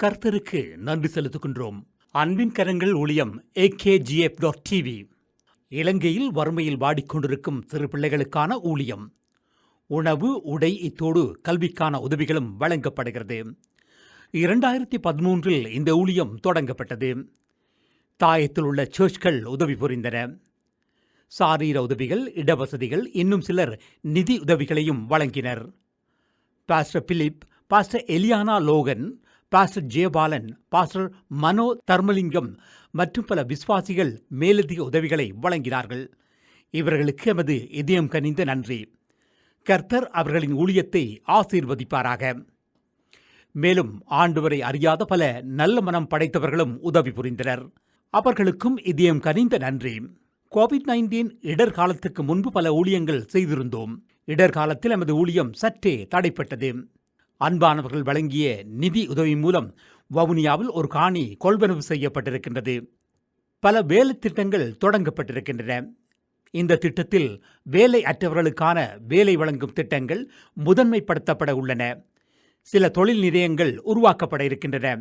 கர்த்தருக்கு நன்றி செலுத்துகின்றோம். அன்பின் கரங்கள் ஊழியம் AKGF.TV. இலங்கையில் வறுமையில் வாடிக்கொண்டிருக்கும் சிறு பிள்ளைகளுக்கான ஊழியம். உணவு, உடை, இத்தோடு கல்விக்கான உதவிகளும் வழங்கப்படுகிறது. 2013 இந்த ஊழியம் தொடங்கப்பட்டது. தாயத்தில் உள்ள சர்ச்கள் உதவி புரிந்தன. சாரீர உதவிகள், இடவசதிகள், இன்னும் சிலர் நிதி உதவிகளையும் வழங்கினர். Pastor Philip, pastor Eliana Logan, pastor Jayapalan, pastor Mano Dharmalingam மற்றும் பல விசுவாசிகள் மேலதிக உதவிகளை வழங்கினார்கள். இவர்களுக்கு எமது இதயம் கனிந்த நன்றி. கர்த்தர் அவர்களின் ஊழியத்தை ஆசீர்வதிப்பாராக. மேலும் ஆண்டவரை அறியாத பல நல்ல மனம் படைத்தவர்களும் உதவி புரிந்தனர். அவர்களுக்கும் இதயம் கனிந்த நன்றி. கோவிட்-19 இடர்காலத்துக்கு முன்பு பல ஊழியங்கள் செய்திருந்தோம். இடர்காலத்தில் எமது ஊழியம் சற்றே தடைப்பட்டது. அன்பானவர்கள் வழங்கிய நிதி உதவி மூலம் வவுனியாவில் ஒரு காணி கொள்வனவு செய்யப்பட்டிருக்கின்றது. பல வேலை திட்டங்கள் தொடங்கப்பட்டிருக்கின்றன. இந்த திட்டத்தில் வேலை அற்றவர்களுக்கான வேலை வழங்கும் திட்டங்கள் முதன்மைப்படுத்தப்பட உள்ளன. சில தொழில் நிலையங்கள் உருவாக்கப்பட இருக்கின்றன.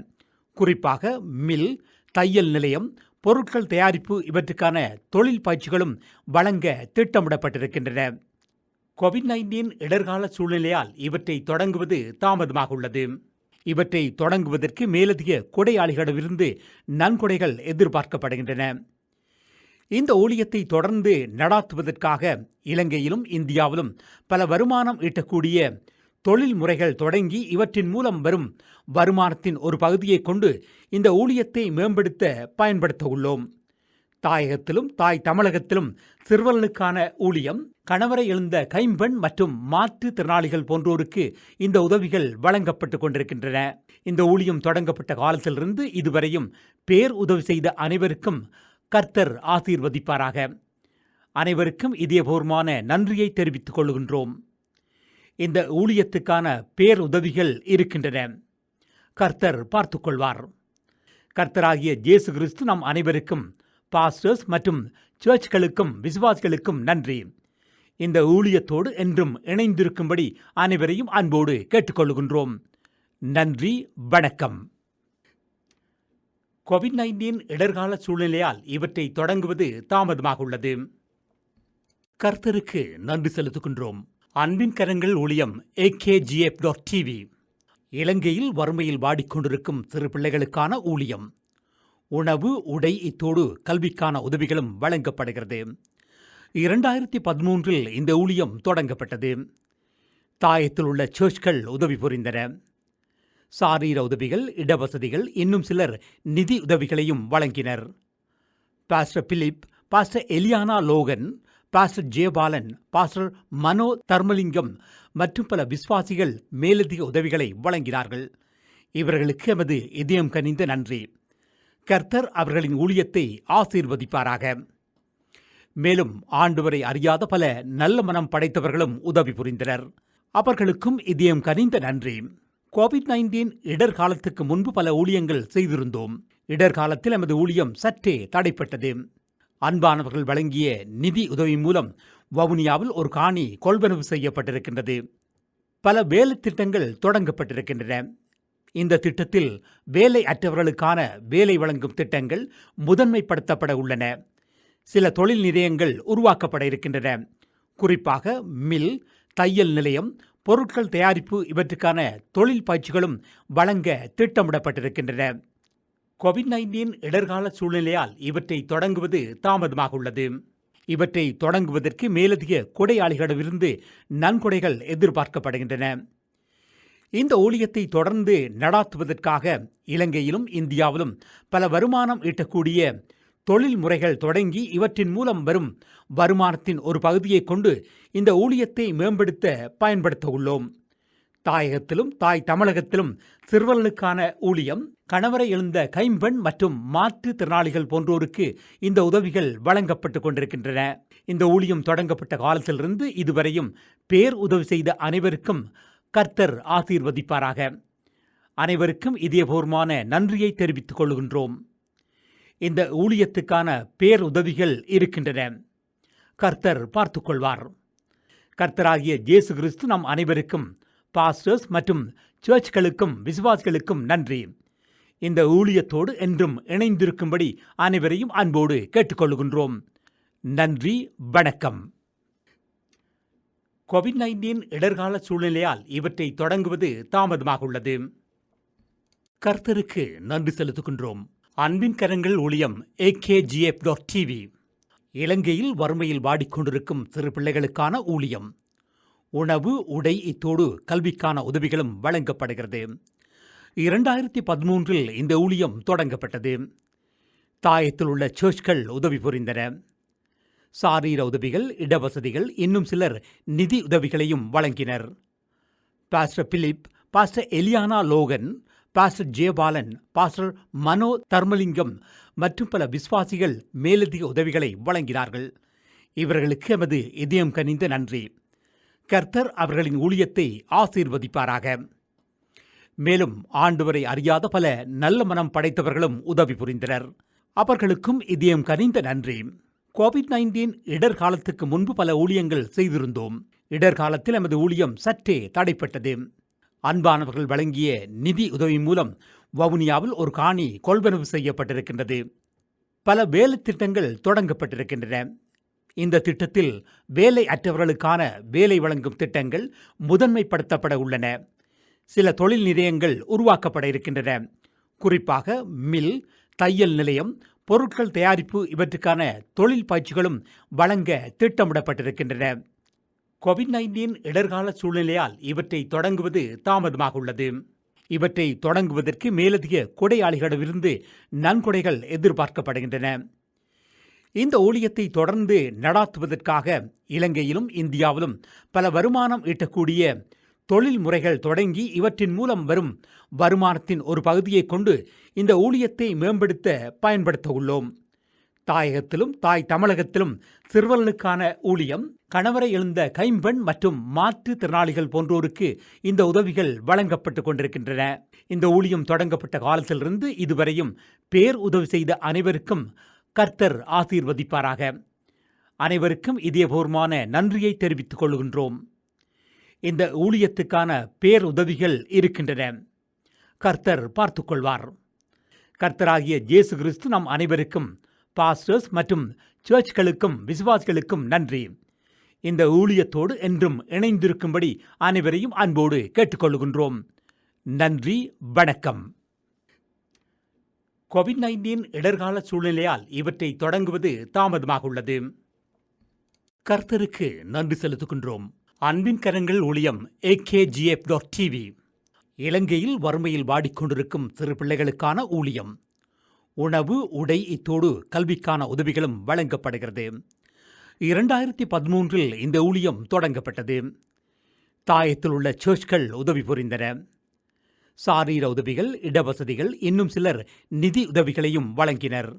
குறிப்பாக மில், தையல் நிலையம், பொருட்கள் தயாரிப்பு இவற்றுக்கான தொழில் பயிற்சிகளும் வழங்க திட்டமிடப்பட்டிருக்கின்றன. கோவிட்-19 இடர்கால சூழ்நிலையால் இவற்றை தொடங்குவது தாமதமாக உள்ளது. இவற்றை தொடங்குவதற்கு மேலதிக கொடையாளிகளிடமிருந்து நன்கொடைகள் எதிர்பார்க்கப்படுகின்றன. இந்த ஊழியத்தை தொடர்ந்து நடாத்துவதற்காக இலங்கையிலும் இந்தியாவிலும் பல வருமானம் ஈட்டக்கூடிய தொழில் முறைகள் தொடங்கி இவற்றின் மூலம் வரும் வருமானத்தின் ஒரு பகுதியை கொண்டு இந்த ஊழியத்தை மேம்படுத்த பயன்படுத்த உள்ளோம். தாயகத்திலும் தாய் தமிழகத்திலும் சிறுவர்களுக்கான ஊழியம், கணவரை இழந்த கைம்பெண் மற்றும் மாற்றுத் திறனாளிகள் போன்றோருக்கு இந்த உதவிகள் வழங்கப்பட்டு கொண்டிருக்கின்றன. இந்த ஊழியம் தொடங்கப்பட்ட காலத்திலிருந்து இதுவரையும் பேர் உதவி செய்த அனைவருக்கும் கர்த்தர் ஆசீர்வதிப்பாராக. அனைவருக்கும் இதயபூர்வமான நன்றியை தெரிவித்துக் கொள்கின்றோம். இந்த ஊழியத்துக்கான பேர் உதவிகள் இருக்கின்றன. கர்த்தர் பார்த்துக்கொள்வார். கர்த்தராகிய இயேசு கிறிஸ்து நம் அனைவருக்கும், பாஸ்டர்ஸ் மற்றும் சர்ச்களுக்கும் விசுவாசிகளுக்கும் நன்றி. இந்த ஊழியத்தோடு என்றும் இணைந்திருக்கும்படி அனைவரையும் அன்போடு கேட்டுக்கொள்கின்றோம். நன்றி, வணக்கம். கோவிட்-19 இடர்கால சூழ்நிலையால் இவற்றை தொடங்குவது தாமதமாக உள்ளது. கர்த்தருக்கு நன்றி செலுத்துகின்றோம். அன்பின் கரங்கள் ஊழியம் AKGF.TV. இலங்கையில் வறுமையில் வாடிக்கொண்டிருக்கும் சிறு பிள்ளைகளுக்கான ஊழியம். உணவு, உடை, இத்தோடு கல்விக்கான உதவிகளும் வழங்கப்படுகிறது. 2013 இந்த ஊழியம் தொடங்கப்பட்டது. தாயத்தில் உள்ள சர்ச்கள் உதவி புரிந்தன. சாரீர உதவிகள், இடவசதிகள், இன்னும் சிலர் நிதி உதவிகளையும் வழங்கினர். Pastor Philip, pastor Eliana Logan, pastor Jayapalan, pastor Mano Dharmalingam மற்றும் பல விசுவாசிகள் மேலதிக உதவிகளை வழங்கினார்கள். இவர்களுக்கு எமது இதயம் கனிந்த நன்றி. கர்த்தர் அவர்களின் ஊழியத்தை ஆசீர்வதிப்பாராக. மேலும் ஆண்டவரை அறியாத பல நல்ல மனம் படைத்தவர்களும் உதவி புரிந்தனர். அவர்களுக்கும் இதயம் கனிந்த நன்றி. கோவிட்-19 இடர்காலத்துக்கு முன்பு பல ஊழியங்கள் செய்திருந்தோம். இடர்காலத்தில் எமது ஊழியம் சற்றே தடைப்பட்டது. அன்பானவர்கள் வழங்கிய நிதி உதவி மூலம் வவுனியாவில் ஒரு காணி கொள்வனவு செய்யப்பட்டிருக்கின்றது. பல வேலை திட்டங்கள் தொடங்கப்பட்டிருக்கின்றன. இந்த திட்டத்தில் வேலை அற்றவர்களுக்கான வேலை வழங்கும் திட்டங்கள் முதன்மைப்படுத்தப்பட உள்ளன. சில தொழில் நிலையங்கள் உருவாக்கப்பட இருக்கின்றன. குறிப்பாக மில், தையல் நிலையம், பொருட்கள் தயாரிப்பு இவற்றுக்கான தொழில் பயிற்சிகளும் வழங்க திட்டமிடப்பட்டிருக்கின்றன. கோவிட்-19 இடர்கால சூழ்நிலையால் இவற்றை தொடங்குவது தாமதமாக உள்ளது. இவற்றை தொடங்குவதற்கு மேலதிக கொடையாளிகளிடமிருந்து நன்கொடைகள் எதிர்பார்க்கப்படுகின்றன. இந்த ஊழியத்தை தொடர்ந்து நடாத்துவதற்காக இலங்கையிலும் இந்தியாவிலும் பல வருமானம் ஈட்டக்கூடிய தொழில் முறைகள் தொடங்கி இவற்றின் மூலம் வரும் வருமானத்தின் ஒரு பகுதியை கொண்டு இந்த ஊழியத்தை மேம்படுத்த பயன்படுத்த உள்ளோம். தாயகத்திலும் தாய் தமிழகத்திலும் சிறுவர்களுக்கான ஊழியம், கணவரை இழந்த கைம்பெண் மற்றும் மாற்றுத் திறனாளிகள் போன்றோருக்கு இந்த உதவிகள் வழங்கப்பட்டு கொண்டிருக்கின்றன. இந்த ஊழியம் தொடங்கப்பட்ட காலத்திலிருந்து இதுவரையும் பேர் உதவி செய்த அனைவருக்கும் கர்த்தர் ஆசீர்வதிப்பாராக. அனைவருக்கும் இதயபூர்வமான நன்றியை தெரிவித்துக் கொள்கின்றோம். இந்த ஊழியத்துக்கான பேர் உதவிகள் இருக்கின்றன. கர்த்தர் பார்த்துக்கொள்வார். கர்த்தராகிய இயேசு கிறிஸ்து நம் அனைவருக்கும், பாஸ்டர்ஸ் மற்றும் சர்ச்களுக்கும் விசுவாசிகளுக்கும் நன்றி. இந்த ஊழியத்தோடு என்றும் இணைந்திருக்கும்படி அனைவரையும் அன்போடு கேட்டுக்கொள்கின்றோம். நன்றி, வணக்கம். கோவிட்-19 இடர்கால சூழ்நிலையால் இவற்றை தொடங்குவது தாமதமாக உள்ளது. கர்த்தருக்கு நன்றி செலுத்துகின்றோம். அன்பின் கரங்கள் ஊழியம் AKGF.TV இலங்கையில் வறுமையில் வாடிக்கொண்டிருக்கும் சிறு பிள்ளைகளுக்கான ஊழியம். உணவு, உடை, இத்தோடு கல்விக்கான உதவிகளும் வழங்கப்படுகிறது. 2013 இந்த ஊழியம் தொடங்கப்பட்டது. தாயத்தில் உள்ள சர்ச்கள் உதவி புரிந்தன. சாரீர உதவிகள், இடவசதிகள், இன்னும் சிலர் நிதி உதவிகளையும் வழங்கினர். Pastor Philip, pastor Eliana Logan, pastor Jayapalan, pastor Mano Dharmalingam மற்றும் பல விசுவாசிகள் மேலதிக உதவிகளை வழங்கினார்கள். இவர்களுக்கு எமது இதயம் கனிந்த நன்றி. கர்த்தர் அவர்களின் ஊழியத்தை ஆசீர்வதிப்பாராக. மேலும் ஆண்டவரை அறியாத பல நல்ல மனம் படைத்தவர்களும் உதவி புரிந்தனர். அவர்களுக்கும் இதயம் கனிந்த நன்றி. கோவிட்-19 இடர்காலத்துக்கு முன்பு பல ஊழியங்கள் செய்திருந்தோம். இடர்காலத்தில் எமது ஊழியம் சற்றே தடைப்பட்டது. அன்பானவர்கள் வழங்கிய நிதி உதவி மூலம் வவுனியாவில் ஒரு காணி கொள்வனவு செய்யப்பட்டிருக்கின்றது. பல வேலை திட்டங்கள் தொடங்கப்பட்டிருக்கின்றன. இந்த திட்டத்தில் வேலை அற்றவர்களுக்கான வேலை வழங்கும் திட்டங்கள் முதன்மைப்படுத்தப்பட உள்ளன. சில தொழில் நிலையங்கள் உருவாக்கப்பட இருக்கின்றன. குறிப்பாக மில், தையல் நிலையம், பொருட்கள் தயாரிப்பு இவற்றுக்கான தொழில் பயிற்சிகளும் வழங்க திட்டமிடப்பட்டிருக்கின்றன. கோவிட்-19 இடர்கால சூழ்நிலையால் இவற்றை தொடங்குவது தாமதமாக உள்ளது. இவற்றை தொடங்குவதற்கு மேலதிக கொடையாளிகளிடமிருந்து நன்கொடைகள் எதிர்பார்க்கப்படுகின்றன. இந்த ஊழியத்தை தொடர்ந்து நடாத்துவதற்காக இலங்கையிலும் இந்தியாவிலும் பல வருமானம் ஈட்டக்கூடிய தொழில் முறைகள் தொடங்கி இவற்றின் மூலம் வரும் வருமானத்தின் ஒரு பகுதியை கொண்டு இந்த ஊழியத்தை மேம்படுத்த பயன்படுத்த உள்ளோம். தாயகத்திலும் தாய் தமிழகத்திலும் சிறுவர்களுக்கான ஊழியம், கணவரை இழந்த கைம்பெண் மற்றும் மாற்றுத் திறனாளிகள் போன்றோருக்கு இந்த உதவிகள் வழங்கப்பட்டு கொண்டிருக்கின்றன. இந்த ஊழியம் தொடங்கப்பட்ட காலத்திலிருந்து இதுவரையும் பேர் உதவி செய்த அனைவருக்கும் கர்த்தர் ஆசீர்வதிப்பாராக. அனைவருக்கும் இதயபூர்வமான நன்றியை தெரிவித்துக் கொள்கின்றோம். இந்த ஊழியத்துக்கான பேர் உதவிகள் இருக்கின்றன. கர்த்தர் பார்த்துக்கொள்வார். கர்த்தராகிய இயேசு கிறிஸ்து நம் அனைவருக்கும், பாஸ்டர்ஸ் மற்றும் சர்ச்களுக்கும் விசுவாசிகளுக்கும் நன்றி. இந்த ஊழியத்தோடு என்றும் இணைந்திருக்கும்படி அனைவரையும் அன்போடு கேட்டுக்கொள்கின்றோம். நன்றி, வணக்கம். கோவிட்-19 இடர்கால சூழ்நிலையால் இவற்றை தொடங்குவது தாமதமாக உள்ளது. கர்த்தருக்கு நன்றி செலுத்துகின்றோம். அன்பின் கரங்கள் ஊழியம் AKGF.TV இலங்கையில் வறுமையில் வாடிக்கொண்டிருக்கும் சிறு பிள்ளைகளுக்கான ஊழியம். உணவு, உடை, இத்தோடு கல்விக்கான உதவிகளும் வழங்கப்படுகிறது. 2013 இந்த ஊழியம் தொடங்கப்பட்டது. தாயத்தில் உள்ள சர்ச்கள் உதவி புரிந்தன. சாரீர உதவிகள், இடவசதிகள், இன்னும் சிலர் நிதி உதவிகளையும் வழங்கினர்.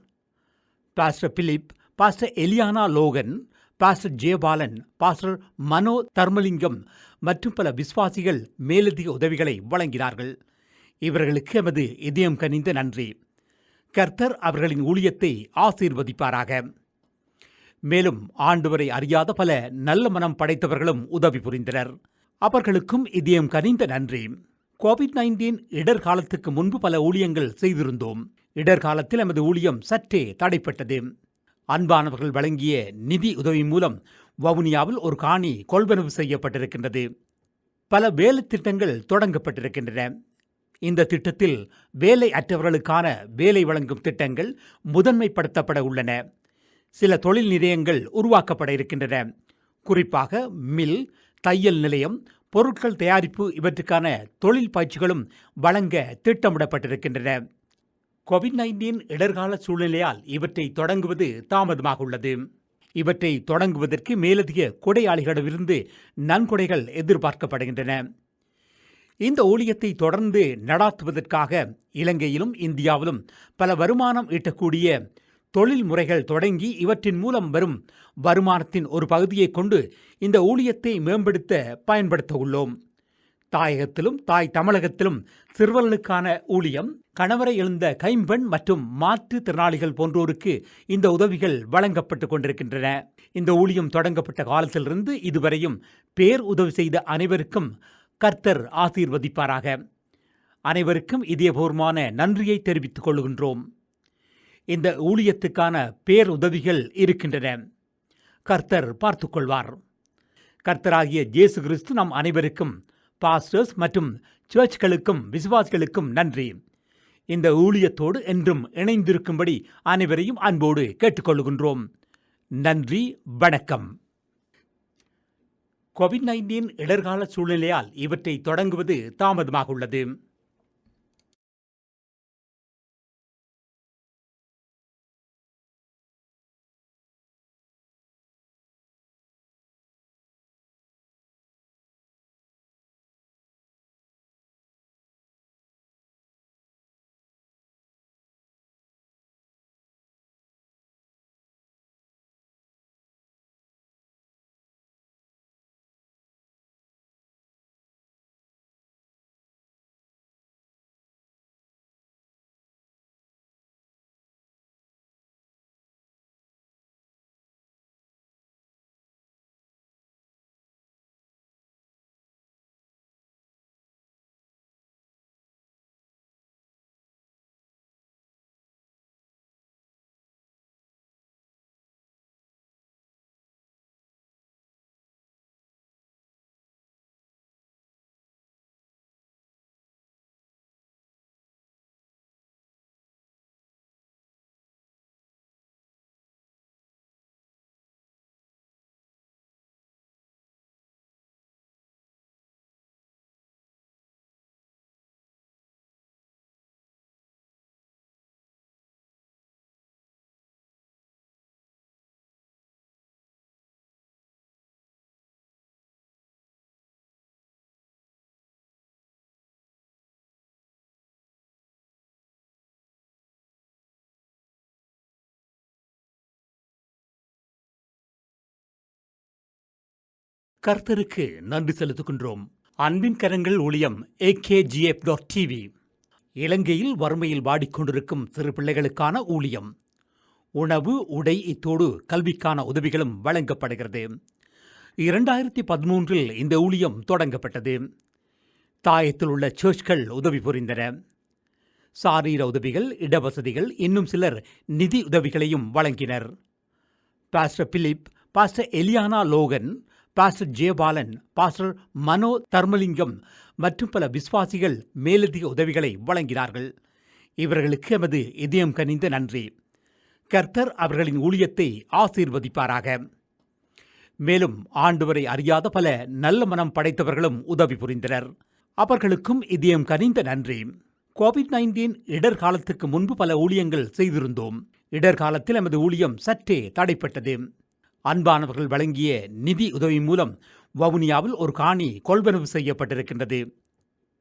Pastor Philip, pastor Eliana Logan, pastor Jayapalan, pastor Mano Dharmalingam மற்றும் பல விசுவாசிகள் மேலதிக உதவிகளை வழங்கினார்கள். இவர்களுக்கு எமது இதயம் கனிந்த நன்றி. கர்த்தர் அவர்களின் ஊழியத்தை ஆசீர்வதிப்பாராக. மேலும் ஆண்டவரை அறியாத பல நல்ல மனம் படைத்தவர்களும் உதவி புரிந்தனர். அவர்களுக்கும் இதயம் கனிந்த நன்றி. கோவிட்-19 இடர்காலத்துக்கு முன்பு பல ஊழியங்கள் செய்திருந்தோம். இடர்காலத்தில் எமது ஊழியம் சற்றே தடைப்பட்டது. அன்பானவர்கள் வழங்கிய நிதி உதவி மூலம் வவுனியாவில் ஒரு காணி கொள்வனவு செய்யப்பட்டிருக்கின்றது. பல வேலை திட்டங்கள் தொடங்கப்பட்டிருக்கின்றன. இந்த திட்டத்தில் வேலை அற்றவர்களுக்கான வேலை வழங்கும் திட்டங்கள் முதன்மைப்படுத்தப்பட உள்ளன. சில தொழில் நிலையங்கள் உருவாக்கப்பட இருக்கின்றன. குறிப்பாக மில், தையல் நிலையம், பொருட்கள் தயாரிப்பு இவற்றுக்கான தொழில் பயிற்சிகளும் வழங்க திட்டமிடப்பட்டிருக்கின்றன. கோவிட்-19 இடர்கால சூழ்நிலையால் இவற்றை தொடங்குவது தாமதமாக உள்ளது. இவற்றை தொடங்குவதற்கு மேலதிக கொடையாளிகளிடமிருந்து நன்கொடைகள் எதிர்பார்க்கப்படுகின்றன. இந்த ஊழியத்தை தொடர்ந்து நடாத்துவதற்காக இலங்கையிலும் இந்தியாவிலும் பல வருமானம் ஈட்டக்கூடிய தொழில் முறைகள் தொடங்கி இவற்றின் மூலம் வரும் வருமானத்தின் ஒரு பகுதியை கொண்டு இந்த ஊழியத்தை மேம்படுத்த பயன்படுத்த உள்ளோம். தாயகத்திலும் தாய் தமிழகத்திலும் சிறுவர்களுக்கான ஊழியம், கணவரை இழந்த கைம்பெண் மற்றும் மாற்றுத் திறனாளிகள் போன்றோருக்கு இந்த உதவிகள் வழங்கப்பட்டு கொண்டிருக்கின்றன. இந்த ஊழியம் தொடங்கப்பட்ட காலத்திலிருந்து இதுவரையும் பேர் உதவி செய்த அனைவருக்கும் கர்த்தர் ஆசீர்வதிப்பாராக. அனைவருக்கும் இதயபூர்வமான நன்றியை தெரிவித்துக் கொள்கின்றோம். இந்த ஊழியத்துக்கான பேருதவிகள் இருக்கின்றன. கர்த்தர் பார்த்துக் கொள்வார். கர்த்தராகிய இயேசு கிறிஸ்து நம் அனைவருக்கும், பாஸ்டர்ஸ் மற்றும் சர்ச்களுக்கும் விசுவாசிகளுக்கும் நன்றி. இந்த ஊழியத்தோடு என்றும் இணைந்திருக்கும்படி அனைவரையும் அன்போடு கேட்டுக்கொள்கின்றோம். நன்றி, வணக்கம். கோவிட்-19 இடர்கால சூழ்நிலையால் இவற்றை தொடங்குவது தாமதமாக உள்ளது. கர்த்தருக்கு நன்றி செலுத்துகின்றோம். அன்பின் கரங்கள் ஊழியம் akgf.tv. இலங்கையில் வறுமையில் வாடிக்கொண்டிருக்கும் சிறு பிள்ளைகளுக்கான ஊழியம். உணவு, உடை, இத்தோடு கல்விக்கான உதவிகளும் வழங்கப்படுகிறது. 2013 இந்த ஊழியம் தொடங்கப்பட்டது. தாயத்தில் உள்ள சர்ச்கள் உதவி புரிந்தன. சாரீர உதவிகள், இடவசதிகள், இன்னும் சிலர் நிதி உதவிகளையும் வழங்கினர். Pastor Philip, pastor Eliana Logan, pastor Jayapalan, pastor Mano Dharmalingam மற்றும் பல விசுவாசிகள் மேலதிக உதவிகளை வழங்கினார்கள். இவர்களுக்கு எமது இதயம் கனிந்த நன்றி. கர்த்தர் அவர்களின் ஊழியத்தை ஆசீர்வதிப்பாராக. மேலும் ஆண்டவரை அறியாத பல நல்ல மனம் படைத்தவர்களும் உதவி புரிந்தனர். அவர்களுக்கும் இதயம் கனிந்த நன்றி. கோவிட்-19 இடர்காலத்துக்கு முன்பு பல ஊழியங்கள் செய்திருந்தோம். இடர்காலத்தில் எமது ஊழியம் சற்றே தடைப்பட்டது. அன்பானவர்கள் வழங்கிய நிதி உதவி மூலம் வவுனியாவில் ஒரு காணி கொள்வனவு செய்யப்பட்டிருக்கின்றது.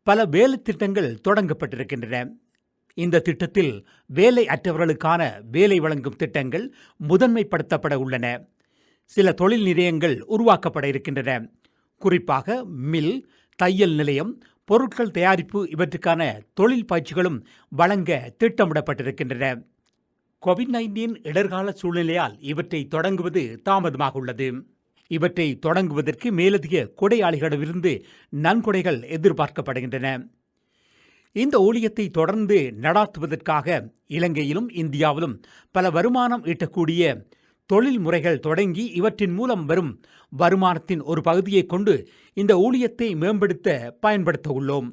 பல வேலை திட்டங்கள் தொடங்கப்பட்டிருக்கின்றன. இந்த திட்டத்தில் வேலை அற்றவர்களுக்கான வேலை வழங்கும் திட்டங்கள் முதன்மைப்படுத்தப்பட உள்ளன. சில தொழில் நிலையங்கள் உருவாக்கப்பட இருக்கின்றன. குறிப்பாக மில், தையல் நிலையம், பொருட்கள் தயாரிப்பு இவற்றுக்கான தொழில் பயிற்சிகளும் வழங்க திட்டமிடப்பட்டிருக்கின்றன. கோவிட்-19 இடர்கால சூழ்நிலையால் இவற்றை தொடங்குவது தாமதமாக உள்ளது. இவற்றை தொடங்குவதற்கு மேலதிக கொடையாளிகளிடமிருந்து நன்கொடைகள் எதிர்பார்க்கப்படுகின்றன. இந்த ஊழியத்தை தொடர்ந்து நடாத்துவதற்காக இலங்கையிலும் இந்தியாவிலும் பல வருமானம் ஈட்டக்கூடிய தொழில் முறைகள் தொடங்கி இவற்றின் மூலம் வரும் வருமானத்தின் ஒரு பகுதியை கொண்டு இந்த ஊழியத்தை மேம்படுத்த பயன்படுத்த உள்ளோம்.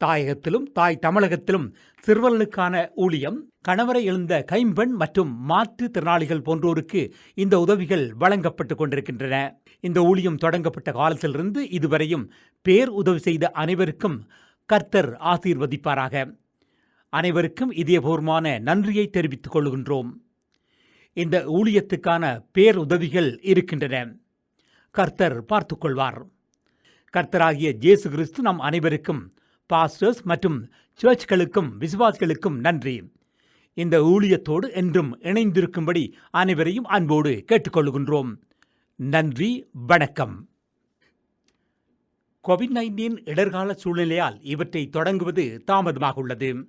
தாயகத்திலும் தாய் தமிழகத்திலும் சிறுவர்களுக்கான ஊழியம், கணவரை இழந்த கைம்பெண் மற்றும் மாற்றுத்திறனாளிகள் போன்றோருக்கு இந்த உதவிகள் வழங்கப்பட்டு கொண்டிருக்கின்றன. இந்த ஊழியம் தொடங்கப்பட்ட காலத்திலிருந்து இதுவரையும் பேர் உதவி செய்த அனைவருக்கும் கர்த்தர் ஆசீர்வதிப்பாராக. அனைவருக்கும் இதயபூர்வமான நன்றியை தெரிவித்துக் கொள்கின்றோம். இந்த ஊழியத்துக்கான பேருதவிகள் இருக்கின்றன. கர்த்தர் பார்த்துக் கொள்வார். கர்த்தராகிய இயேசு கிறிஸ்து நம் அனைவருக்கும், பாஸ்டர்ஸ் மற்றும் சர்ச்களுக்கும் விசுவாசிகளுக்கும் நன்றி. இந்த ஊழியத்தோடு என்றும் இணைந்திருக்கும்படி அனைவரையும் அன்போடு கேட்டுக்கொள்கின்றோம். நன்றி, வணக்கம். கோவிட்-19 இடர்கால சூழ்நிலையால் இவற்றை தொடங்குவது தாமதமாக உள்ளது.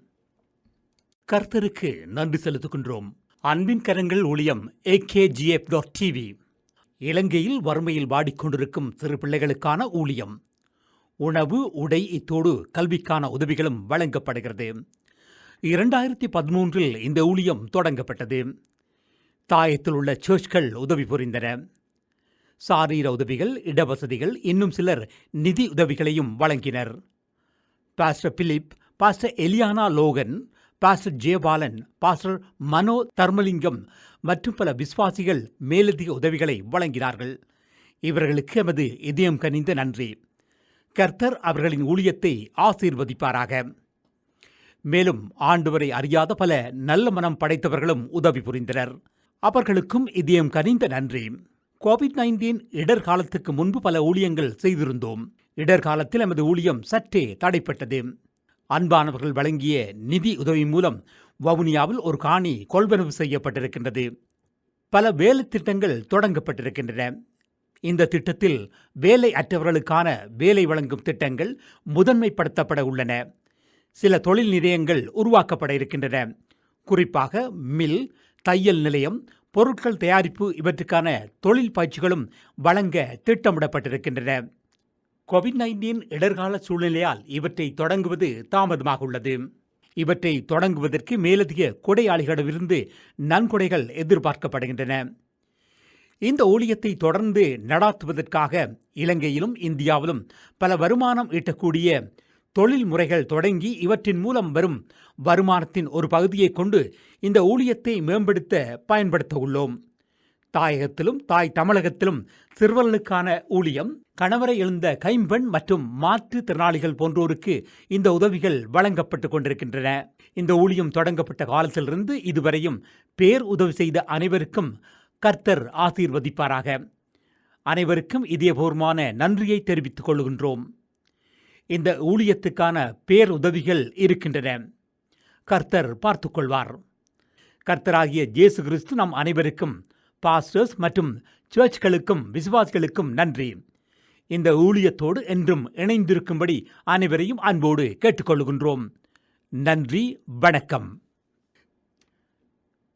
கர்த்தருக்கு நன்றி செலுத்துகின்றோம். அன்பின் கரங்கள் ஊழியம் akgf.tv. இலங்கையில் வறுமையில் வாடிக்கொண்டிருக்கும் சிறு பிள்ளைகளுக்கான ஊழியம். உணவு, உடை, இத்தோடு கல்விக்கான உதவிகளும் வழங்கப்படுகிறது. 2013 இந்த ஊழியம் தொடங்கப்பட்டது. தாயத்தில் உள்ள சர்ச்கள் உதவி புரிந்தன. சாரீர உதவிகள், இடவசதிகள், இன்னும் சிலர் நிதி உதவிகளையும் வழங்கினர். Pastor Philip, pastor Eliana Logan, pastor Jayapalan, pastor Mano Dharmalingam மற்றும் பல விசுவாசிகள் மேலதிக உதவிகளை வழங்கினார்கள். இவர்களுக்கு எமது இதயம் கனிந்த நன்றி. கர்த்தர் அவர்களின் ஊழியத்தை ஆசீர்வதிப்பாராக. மேலும் ஆண்டவரை அறியாத பல நல்ல மனம் படைத்தவர்களும் உதவி புரிந்தனர். அவர்களுக்கும் இதயம் கனிந்த நன்றி. கோவிட்-19 இடர்காலத்துக்கு முன்பு பல ஊழியங்கள் செய்திருந்தோம். இடர்காலத்தில் எமது ஊழியம் சற்றே தடைப்பட்டது. அன்பானவர்கள் வழங்கிய நிதி உதவி மூலம் வவுனியாவில் ஒரு காணி கொள்வனவு செய்யப்பட்டிருக்கின்றது. பல வேலை திட்டங்கள் தொடங்கப்பட்டிருக்கின்றன. இந்த திட்டத்தில் வேலை அற்றவர்களுக்கான வேலை வழங்கும் திட்டங்கள் முதன்மைப்படுத்தப்பட உள்ளன. சில தொழில் நிலையங்கள் உருவாக்கப்பட இருக்கின்றன. குறிப்பாக மில், தையல் நிலையம், பொருட்கள் தயாரிப்பு இவற்றுக்கான தொழில் பயிற்சிகளும் வழங்க திட்டமிடப்பட்டிருக்கின்றன. கோவிட்-19 இடர்கால சூழ்நிலையால் இவற்றை தொடங்குவது தாமதமாக உள்ளது. இவற்றை தொடங்குவதற்கு மேலதிக கொடையாளிகளிடமிருந்து நன்கொடைகள் எதிர்பார்க்கப்படுகின்றன. இந்த ஊழியத்தை தொடர்ந்து நடாத்துவதற்காக இலங்கையிலும் இந்தியாவிலும் பல வருமானம் ஈட்டக்கூடிய தொழில் முறைகள் தொடங்கி இவற்றின் மூலம் வரும் வருமானத்தின் ஒரு பகுதியை கொண்டு இந்த ஊழியத்தை மேம்படுத்த பயன்படுத்த உள்ளோம். தாயகத்திலும் தாய் தமிழகத்திலும் சிறுவர்களுக்கான ஊழியம், கணவரை இழந்த கைம்பெண் மற்றும் மாற்றுத்திறனாளிகள் போன்றோருக்கு இந்த உதவிகள் வழங்கப்பட்டு கொண்டிருக்கின்றன. இந்த ஊழியம் தொடங்கப்பட்ட காலத்திலிருந்து இதுவரையும் பேர் உதவி செய்த அனைவருக்கும் கர்த்தர் ஆசீர்வதிப்பாராக. அனைவருக்கும் இதயபூர்வமான நன்றியை தெரிவித்துக் கொள்கின்றோம். இந்த ஊழியத்துக்கான பேர் உதவிகள் இருக்கின்றன. கர்த்தர் பார்த்துக் கொள்வார். கர்த்தராகிய இயேசு கிறிஸ்து நம் அனைவருக்கும், பாஸ்டர்ஸ் மற்றும் சர்ச்களுக்கும் விசுவாசிகளுக்கும் நன்றி. இந்த ஊழியத்தோடு என்றும் இணைந்திருக்கும்படி அனைவரையும் அன்போடு கேட்டுக்கொள்கின்றோம். நன்றி, வணக்கம்.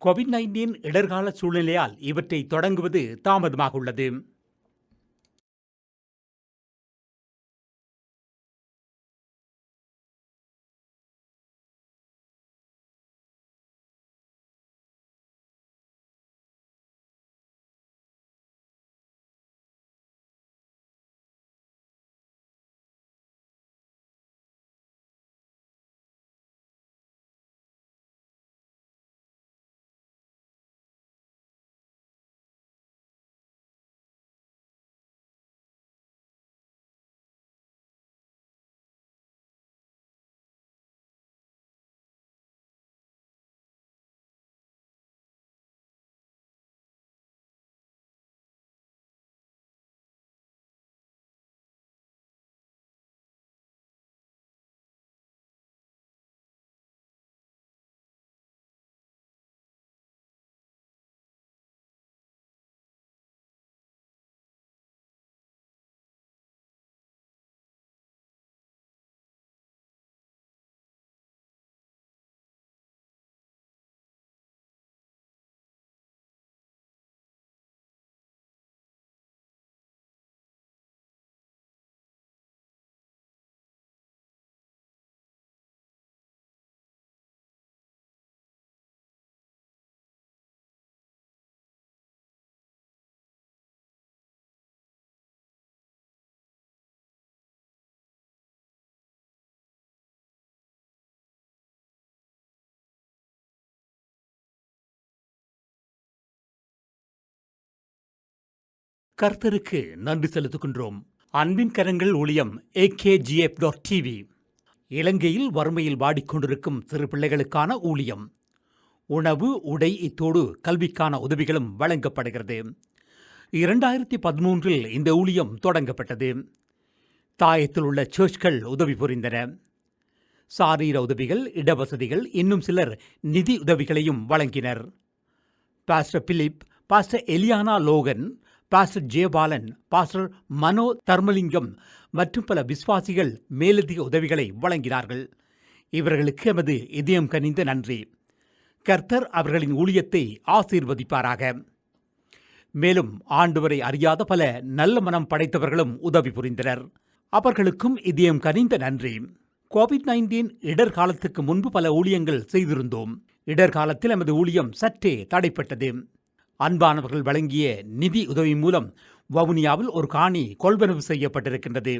கோவிட்-19 இடர்கால சூழ்நிலையால் இவற்றை தொடங்குவது தாமதமாக உள்ளது. கர்த்தருக்கு நன்றி செலுத்துகின்றோம். அன்பின் கரங்கள் ஊழியம் akgf.tv. இலங்கையில் வறுமையில் வாடிக்கொண்டிருக்கும் சிறு பிள்ளைகளுக்கான ஊழியம். உணவு, உடை, இத்தோடு கல்விக்கான உதவிகளும் வழங்கப்படுகிறது. 2013 இந்த ஊழியம் தொடங்கப்பட்டது. தாயத்தில் உள்ள சர்ச்கள் உதவி புரிந்தன. சாரீர உதவிகள், இடவசதிகள், இன்னும் சிலர் நிதி உதவிகளையும் வழங்கினர். Pastor Philip, pastor Eliana Logan, pastor Jayapalan, pastor Mano Dharmalingam மற்றும் பல விசுவாசிகள் மேலதிக உதவிகளை வழங்கினார்கள். இவர்களுக்கு எமது இதயம் கனிந்த நன்றி. கர்த்தர் அவர்களின் ஊழியத்தை ஆசீர்வதிப்பாராக. மேலும் ஆண்டவரை அறியாத பல நல்ல மனம் படைத்தவர்களும் உதவி புரிந்தனர். அவர்களுக்கும் இதயம் கனிந்த நன்றி. கோவிட்-19 இடர் காலத்துக்கு முன்பு பல ஊழியங்கள் செய்திருந்தோம். இடர் காலத்தில் எமது ஊழியம் சற்றே தடைப்பட்டது. அன்பானவர்கள் வழங்கிய நிதி உதவி மூலம் வவுனியாவில் ஒரு காணி கொள்வனவு செய்யப்பட்டிருக்கின்றது.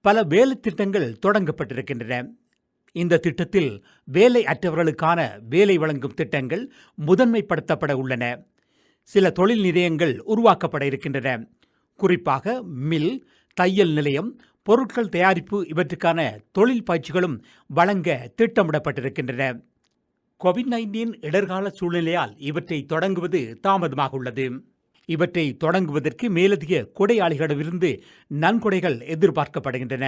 பல வேலை திட்டங்கள் தொடங்கப்பட்டிருக்கின்றன. இந்த திட்டத்தில் வேலை அற்றவர்களுக்கான வேலை வழங்கும் திட்டங்கள் முதன்மைப்படுத்தப்பட உள்ளன. சில தொழில் நிலையங்கள் உருவாக்கப்பட இருக்கின்றன. குறிப்பாக மில், தையல் நிலையம், பொருட்கள் தயாரிப்பு இவற்றுக்கான தொழில் பயிற்சிகளும் வழங்க திட்டமிடப்பட்டிருக்கின்றன. கோவிட்-19 இடர்கால சூழ்நிலையால் இவற்றை தொடங்குவது தாமதமாக உள்ளது. இவற்றை தொடங்குவதற்கு மேலதிக கொடையாளிகளிடமிருந்து நன்கொடைகள் எதிர்பார்க்கப்படுகின்றன.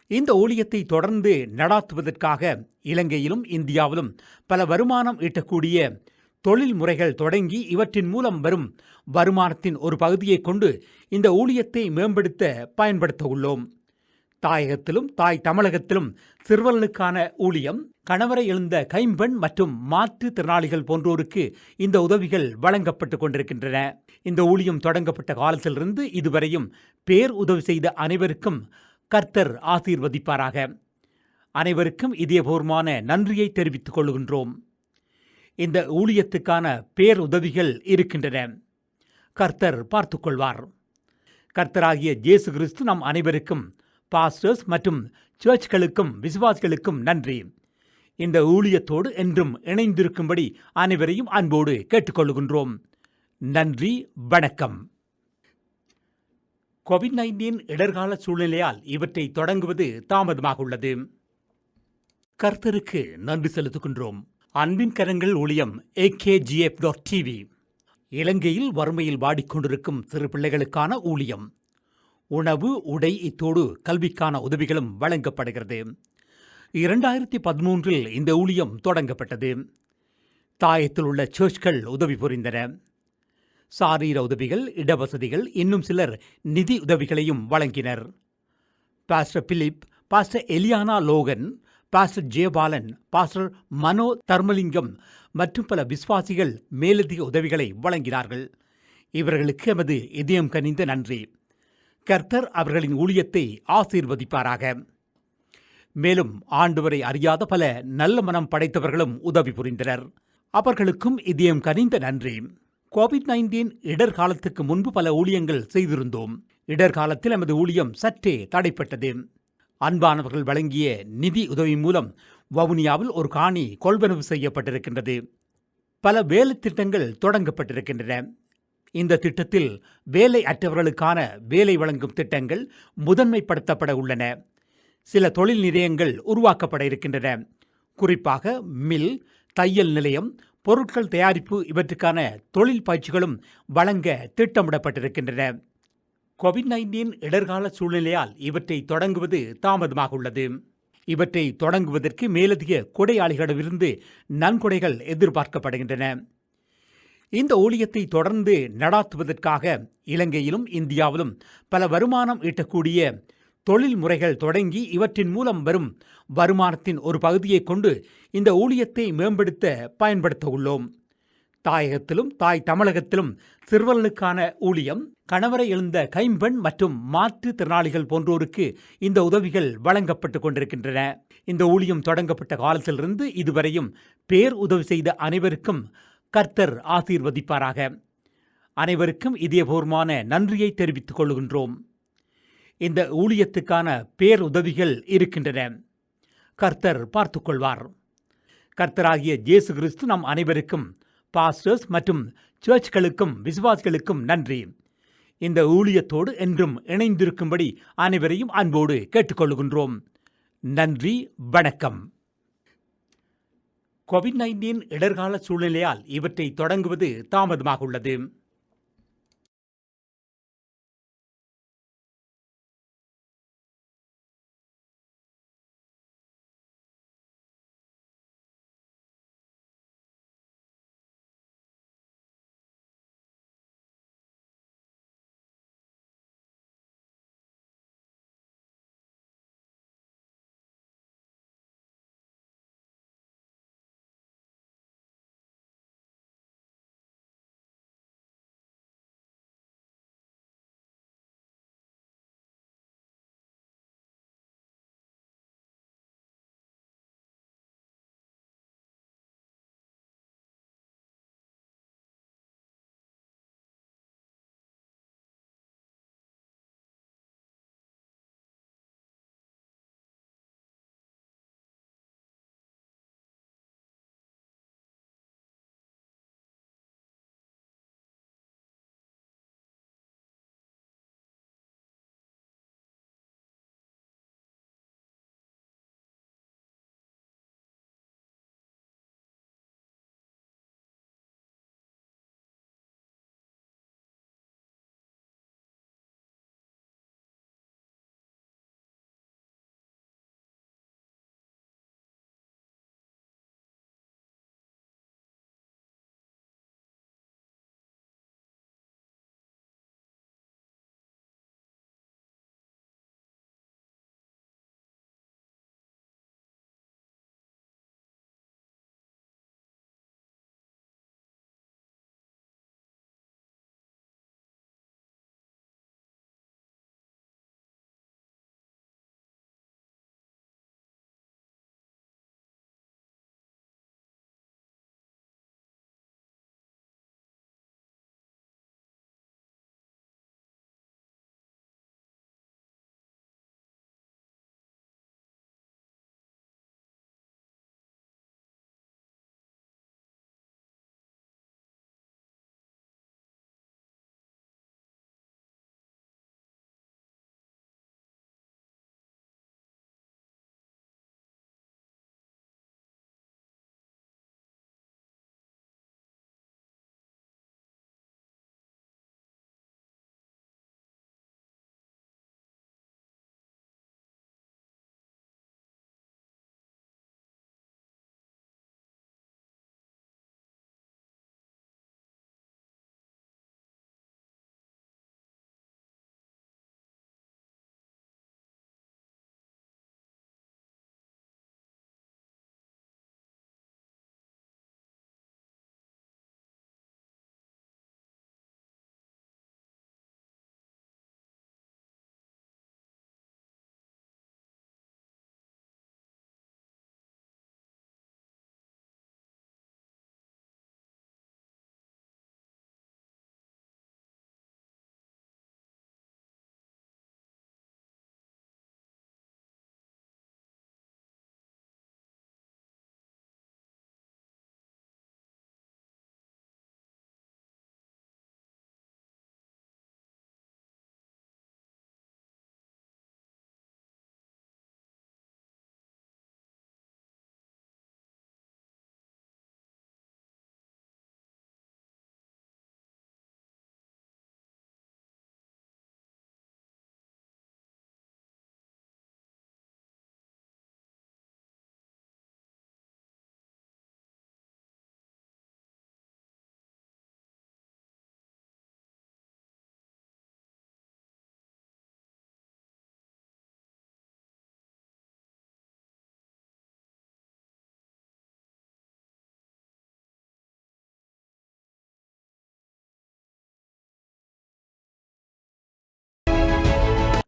இந்த ஊழியத்தை தொடர்ந்து நடாத்துவதற்காக இலங்கையிலும் இந்தியாவிலும் பல வருமானம் ஈட்டக்கூடிய தொழில் முறைகள் தொடங்கி இவற்றின் மூலம் வரும் வருமானத்தின் ஒரு பகுதியை கொண்டு இந்த ஊழியத்தை மேம்படுத்த பயன்படுத்த உள்ளோம். தாயகத்திலும் தாய் தமிழகத்திலும் சிறுவர்களுக்கான ஊழியம், கணவரை இழந்த கைம்பெண் மற்றும் மாற்றுத் திறனாளிகள் போன்றோருக்கு இந்த உதவிகள் வழங்கப்பட்டு கொண்டிருக்கின்றன. இந்த ஊழியம் தொடங்கப்பட்ட காலத்திலிருந்து இதுவரையும் பேர் உதவி செய்த அனைவருக்கும் கர்த்தர் ஆசீர்வதிப்பாராக. அனைவருக்கும் இதயபூர்வமான நன்றியை தெரிவித்துக் கொள்கின்றோம். இந்த ஊழியத்துக்கான பேருதவிகள் இருக்கின்றன. கர்த்தர் பார்த்துக்கொள்வார். கர்த்தராகிய இயேசு கிறிஸ்து நம் அனைவருக்கும், பாஸ்டர்ஸ் மற்றும் சர்ச்களுக்கும் விசுவாசிகளுக்கும் நன்றி. இந்த ஊழியத்தோடு என்றும் இணைந்திருக்கும்படி அனைவரையும் அன்போடு கேட்டுக்கொள்கின்றோம். நன்றி, வணக்கம். கோவிட்-19 இடர்கால சூழ்நிலையால் இவற்றை தொடங்குவது தாமதமாக உள்ளது. கர்த்தருக்கு நன்றி செலுத்துகின்றோம். அன்பின் கரங்கள் ஊழியம் AKGF.TV. இலங்கையில் வறுமையில் வாடிக்கொண்டிருக்கும் சிறு பிள்ளைகளுக்கான ஊழியம். உணவு, உடை, இத்தோடு கல்விக்கான உதவிகளும் வழங்கப்படுகிறது. 2013 இந்த ஊழியம் தொடங்கப்பட்டது. தாயத்தில் உள்ள சர்ச்கள் உதவி புரிந்தன. சாரீர உதவிகள், இடவசதிகள், இன்னும் சிலர் நிதி உதவிகளையும் வழங்கினர். Pastor Philip, pastor Eliana Logan, pastor Jayapalan, pastor Mano Dharmalingam மற்றும் பல விசுவாசிகள் மேலதிக உதவிகளை வழங்கினார்கள். இவர்களுக்கு எமது இதயம் கனிந்த நன்றி. கர்த்தர் அவர்களின் ஊழியத்தை ஆசீர்வதிப்பாராக. மேலும் ஆண்டவரை அறியாத பல நல்ல மனம் படைத்தவர்களும் உதவி புரிந்தனர். அவர்களுக்கும் இதயம் கனிந்த நன்றி. கோவிட்-19 இடர் காலத்துக்கு முன்பு பல ஊழியங்கள் செய்திருந்தோம். இடர் காலத்தில் எமது ஊழியம் சற்றே தடைப்பட்டது. அன்பானவர்கள் வழங்கிய நிதி உதவி மூலம் வவுனியாவில் ஒரு காணி கொள்வனவு செய்யப்பட்டிருக்கின்றது. பல வேலை திட்டங்கள் தொடங்கப்பட்டிருக்கின்றன. இந்த திட்டத்தில் வேலை அற்றவர்களுக்கான வேலை வழங்கும் திட்டங்கள் முதன்மைப்படுத்தப்பட உள்ளன. சில தொழில் நிலையங்கள் உருவாக்கப்பட இருக்கின்றன. குறிப்பாக மில், தையல் நிலையம், பொருட்கள் தயாரிப்பு இவற்றுக்கான தொழில் பயிற்சிகளும் வழங்க திட்டமிடப்பட்டிருக்கின்றன. கோவிட்-19 இடர்கால சூழ்நிலையால் இவற்றை தொடங்குவது தாமதமாக உள்ளது. இவற்றை தொடங்குவதற்கு மேலதிக கொடையாளிகளிடமிருந்து நன்கொடைகள் எதிர்பார்க்கப்படுகின்றன. இந்த ஊழியத்தை தொடர்ந்து நடாத்துவதற்காக இலங்கையிலும் இந்தியாவிலும் பல வருமானம் ஈட்டக்கூடிய தொழில் முறைகள் தொடங்கி இவற்றின் மூலம் வரும் வருமானத்தின் ஒரு பகுதியை கொண்டு இந்த ஊழியத்தை மேம்படுத்த பயன்படுத்த உள்ளோம். தாயகத்திலும் தாய் தமிழகத்திலும் சிறுவர்களுக்கான ஊழியம், கணவரை இழந்த கைம்பெண் மற்றும் மாற்றுத் திறனாளிகள் போன்றோருக்கு இந்த உதவிகள் வழங்கப்பட்டு கொண்டிருக்கின்றன. இந்த ஊழியம் தொடங்கப்பட்ட காலத்திலிருந்து இதுவரையும் பேர் உதவி செய்த அனைவருக்கும் கர்த்தர் ஆசீர்வதிப்பாராக. அனைவருக்கும் இதயபூர்வமான நன்றியை தெரிவித்துக் கொள்கின்றோம். இந்த ஊழியத்துக்கான பேருதவிகள் இருக்கின்றன. கர்த்தர் பார்த்துக்கொள்வார். கர்த்தராகிய இயேசு கிறிஸ்து நம் அனைவருக்கும், பாஸ்டர்ஸ் மற்றும் சர்ச்களுக்கும் விசுவாசிகளுக்கும் நன்றி. இந்த ஊழியத்தோடு என்றும் இணைந்திருக்கும்படி அனைவரையும் அன்போடு கேட்டுக்கொள்கின்றோம். நன்றி, வணக்கம். கோவிட்-19 இடர்கால சூழ்நிலையால் இவற்றை தொடங்குவது தாமதமாக உள்ளது.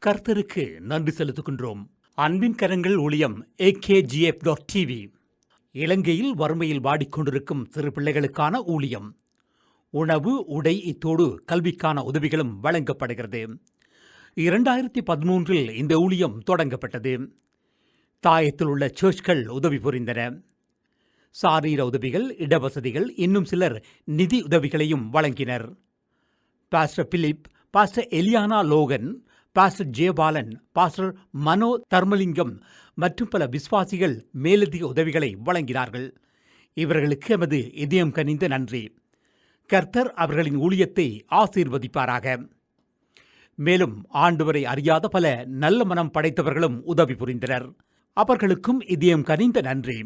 கர்த்தருக்கு நன்றி செலுத்துகின்றோம். அன்பின் கரங்கள் ஊழியம் AKGF.TV. இலங்கையில் வறுமையில் வாடிக்கொண்டிருக்கும் சிறு பிள்ளைகளுக்கான ஊழியம். உணவு, உடை, இத்தோடு கல்விக்கான உதவிகளும் வழங்கப்படுகிறது. 2013 இந்த ஊழியம் தொடங்கப்பட்டது. தாயத்தில் உள்ள சர்ச்கள் உதவி புரிந்தன. சாரீர உதவிகள், இடவசதிகள், இன்னும் சிலர் நிதி உதவிகளையும் வழங்கினர். Pastor Philip, pastor Eliana Logan, pastor Jayapalan, pastor Mano Dharmalingam மற்றும் பல விசுவாசிகள் மேலதிக உதவிகளை வழங்கினார்கள். இவர்களுக்கு எமது இதயம் கனிந்த நன்றி. கர்த்தர் அவர்களின் ஊழியத்தை ஆசீர்வதிப்பாராக. மேலும் ஆண்டவரை அறியாத பல நல்ல மனம் படைத்தவர்களும் உதவி புரிந்தனர். அவர்களுக்கும் இதயம் கனிந்த நன்றி.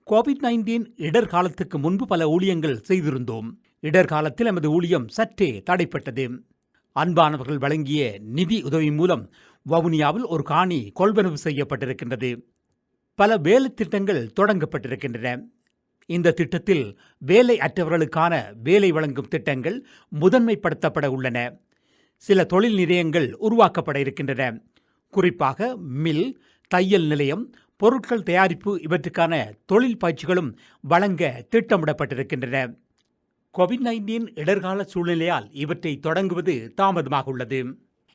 கோவிட்-19 இடர்காலத்துக்கு முன்பு பல ஊழியங்கள் செய்திருந்தோம். இடர்காலத்தில் எமது ஊழியம் சற்றே தடைப்பட்டது. அன்பானவர்கள் வழங்கிய நிதி உதவி மூலம் வவுனியாவில் ஒரு காணி கொள்வனவு செய்யப்பட்டிருக்கின்றது. பல வேலை திட்டங்கள் தொடங்கப்பட்டிருக்கின்றன. இந்த திட்டத்தில் வேலை அற்றவர்களுக்கான வேலை வழங்கும் திட்டங்கள் முதன்மைப்படுத்தப்பட உள்ளன. சில தொழில் நிலையங்கள் உருவாக்கப்பட இருக்கின்றன. குறிப்பாக மில், தையல் நிலையம், பொருட்கள் தயாரிப்பு இவற்றுக்கான தொழில் பயிற்சிகளும் வழங்க திட்டமிடப்பட்டிருக்கின்றன. கோவிட்-19 இடர்கால சூழ்நிலையால் இவற்றை தொடங்குவது தாமதமாக உள்ளது.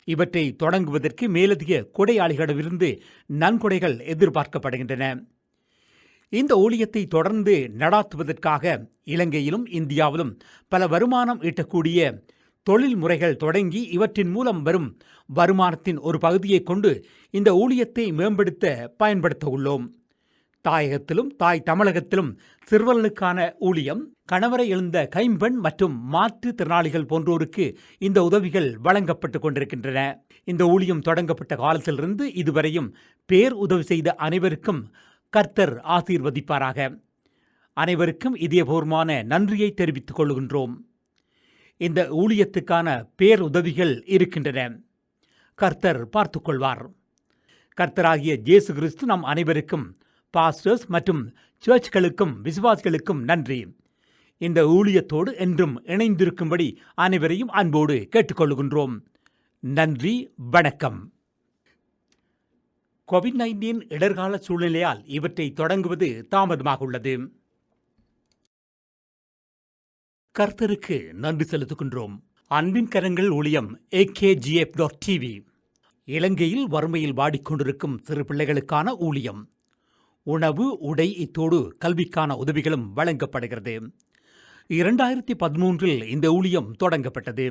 இவற்றை தொடங்குவதற்கு மேலதிக கொடையாளிகளிடமிருந்து நன்கொடைகள் எதிர்பார்க்கப்படுகின்றன. இந்த ஊழியத்தை தொடர்ந்து நடாத்துவதற்காக இலங்கையிலும் இந்தியாவிலும் பல வருமானம் ஈட்டக்கூடிய தொழில் முறைகள் தொடங்கி இவற்றின் மூலம் வரும் வருமானத்தின் ஒரு பகுதியை கொண்டு இந்த ஊழியத்தை மேம்படுத்த பயன்படுத்த உள்ளோம். தாயகத்திலும் தாய் தமிழகத்திலும் சிறுவர்களுக்கான ஊழியம், கணவரை இழந்த கைம்பெண் மற்றும் மாற்றுத்திறனாளிகள் போன்றோருக்கு இந்த உதவிகள் வழங்கப்பட்டு கொண்டிருக்கின்றன. இந்த ஊழியம் தொடங்கப்பட்ட காலத்திலிருந்து இதுவரையும் பேர் உதவி செய்த அனைவருக்கும் கர்த்தர் ஆசீர்வதிப்பாராக. அனைவருக்கும் இதயபூர்வமான நன்றியை தெரிவித்துக் கொள்கின்றோம். இந்த ஊழியத்துக்கான பேர் உதவிகள் இருக்கின்றன. கர்த்தர் பார்த்துக்கொள்வார். கர்த்தராகிய இயேசு கிறிஸ்து நம் அனைவருக்கும், பாஸ்டர்ஸ் மற்றும் சர்ச்களுக்கும் விசுவாசிகளுக்கும் நன்றி. இந்த ஊழியத்தோடு என்றும் இணைந்திருக்கும்படி அனைவரையும் அன்போடு கேட்டுக்கொள்கின்றோம். நன்றி, வணக்கம். கோவிட்-19 இடர்கால சூழ்நிலையால் இவற்றை தொடங்குவது தாமதமாக உள்ளது. கர்த்தருக்கு நன்றி செலுத்துகின்றோம். அன்பின் கரங்கள் ஊழியம் AKGF.TV. இலங்கையில் வறுமையில் வாடிக்கொண்டிருக்கும் சிறு பிள்ளைகளுக்கான ஊழியம். உணவு, உடை, இத்தோடு கல்விக்கான உதவிகளும் வழங்கப்படுகிறது. 2013 இந்த ஊழியம் தொடங்கப்பட்டது.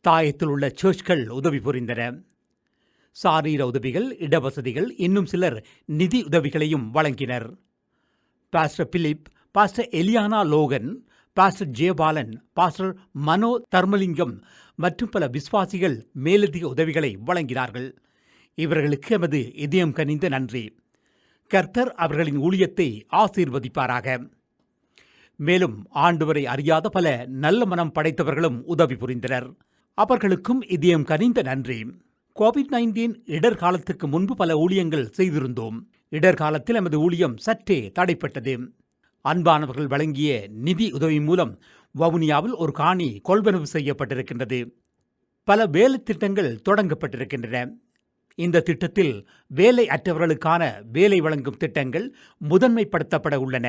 தாயத்தில் உள்ள சர்ச்கள் உதவி புரிந்தன. சாரீர உதவிகள், இடவசதிகள், இன்னும் சிலர் நிதி உதவிகளையும் வழங்கினர். Pastor Philip, pastor Eliana Logan, pastor Jayapalan, pastor Mano Dharmalingam மற்றும் பல விசுவாசிகள் மேலதிக உதவிகளை வழங்கினார்கள். இவர்களுக்கு எமது இதயம் கனிந்த நன்றி. கர்த்தர் அவர்களின் ஊழியத்தை ஆசீர்வதிப்பாராக. மேலும் ஆண்டவரை அறியாத பல நல்ல மனம் படைத்தவர்களும் உதவி புரிந்தனர். அவர்களுக்கும் இதயம் கனிந்த நன்றி. கோவிட்-19 இடர்காலத்துக்கு முன்பு பல ஊழியங்கள் செய்திருந்தோம். இடர்காலத்தில் எமது ஊழியம் சற்றே தடைப்பட்டது. அன்பானவர்கள் வழங்கிய நிதி உதவி மூலம் வவுனியாவில் ஒரு காணி கொள்வனவு செய்யப்பட்டிருக்கின்றது. பல வேலை திட்டங்கள் தொடங்கப்பட்டிருக்கின்றன. இந்த திட்டத்தில் வேலை அற்றவர்களுக்கான வேலை வழங்கும் திட்டங்கள் முதன்மைப்படுத்தப்பட உள்ளன.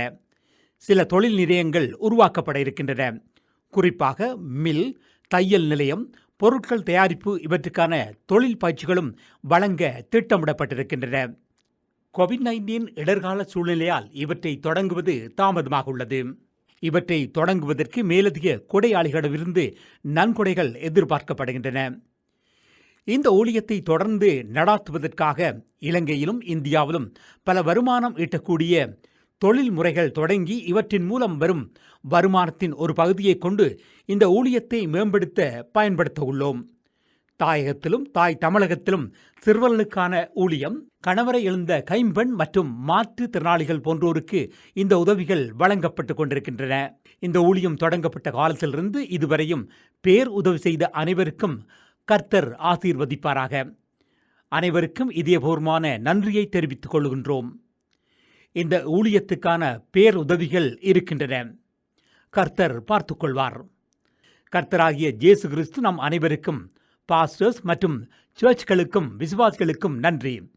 சில தொழில் நிலையங்கள் உருவாக்கப்பட இருக்கின்றன. குறிப்பாக மில், தையல் நிலையம், பொருட்கள் தயாரிப்பு இவற்றுக்கான தொழில் பயிற்சிகளும் வழங்க திட்டமிடப்பட்டிருக்கின்றன. கோவிட்-19 இடர்கால சூழ்நிலையால் இவற்றை தொடங்குவது தாமதமாக உள்ளது. இவற்றை தொடங்குவதற்கு மேலதிக கொடையாளிகளிடமிருந்து நன்கொடைகள் எதிர்பார்க்கப்படுகின்றன. இந்த ஊழியத்தை தொடர்ந்து நடாத்துவதற்காக இலங்கையிலும் இந்தியாவிலும் பல வருமானம் ஈட்டக்கூடிய தொழில் முறைகள் தொடங்கி இவற்றின் மூலம் வரும் வருமானத்தின் ஒரு பகுதியை கொண்டு இந்த ஊழியத்தை மேம்படுத்த பயன்படுத்த உள்ளோம். தாயகத்திலும் தாய் தமிழகத்திலும் சிறுவர்களுக்கான ஊழியம், கணவரை இழந்த கைம்பெண் மற்றும் மாற்றுத்திறனாளிகள் போன்றோருக்கு இந்த உதவிகள் வழங்கப்பட்டு கொண்டிருக்கின்றன. இந்த ஊழியம் தொடங்கப்பட்ட காலத்திலிருந்து இதுவரையும் பேர் உதவி செய்த அனைவருக்கும் கர்த்தர் ஆசீர்வதிப்பாராக. அனைவருக்கும் இதயபூர்வமான நன்றியை தெரிவித்துக் கொள்கின்றோம். இந்த ஊழியத்துக்கான பேர் உதவிகள் இருக்கின்றன. கர்த்தர் பார்த்துக்கொள்வார். கர்த்தராகிய இயேசு கிறிஸ்து நம் அனைவருக்கும், பாஸ்டர்ஸ் மற்றும் சர்ச்களுக்கும் விசுவாசிகளுக்கும் நன்றி.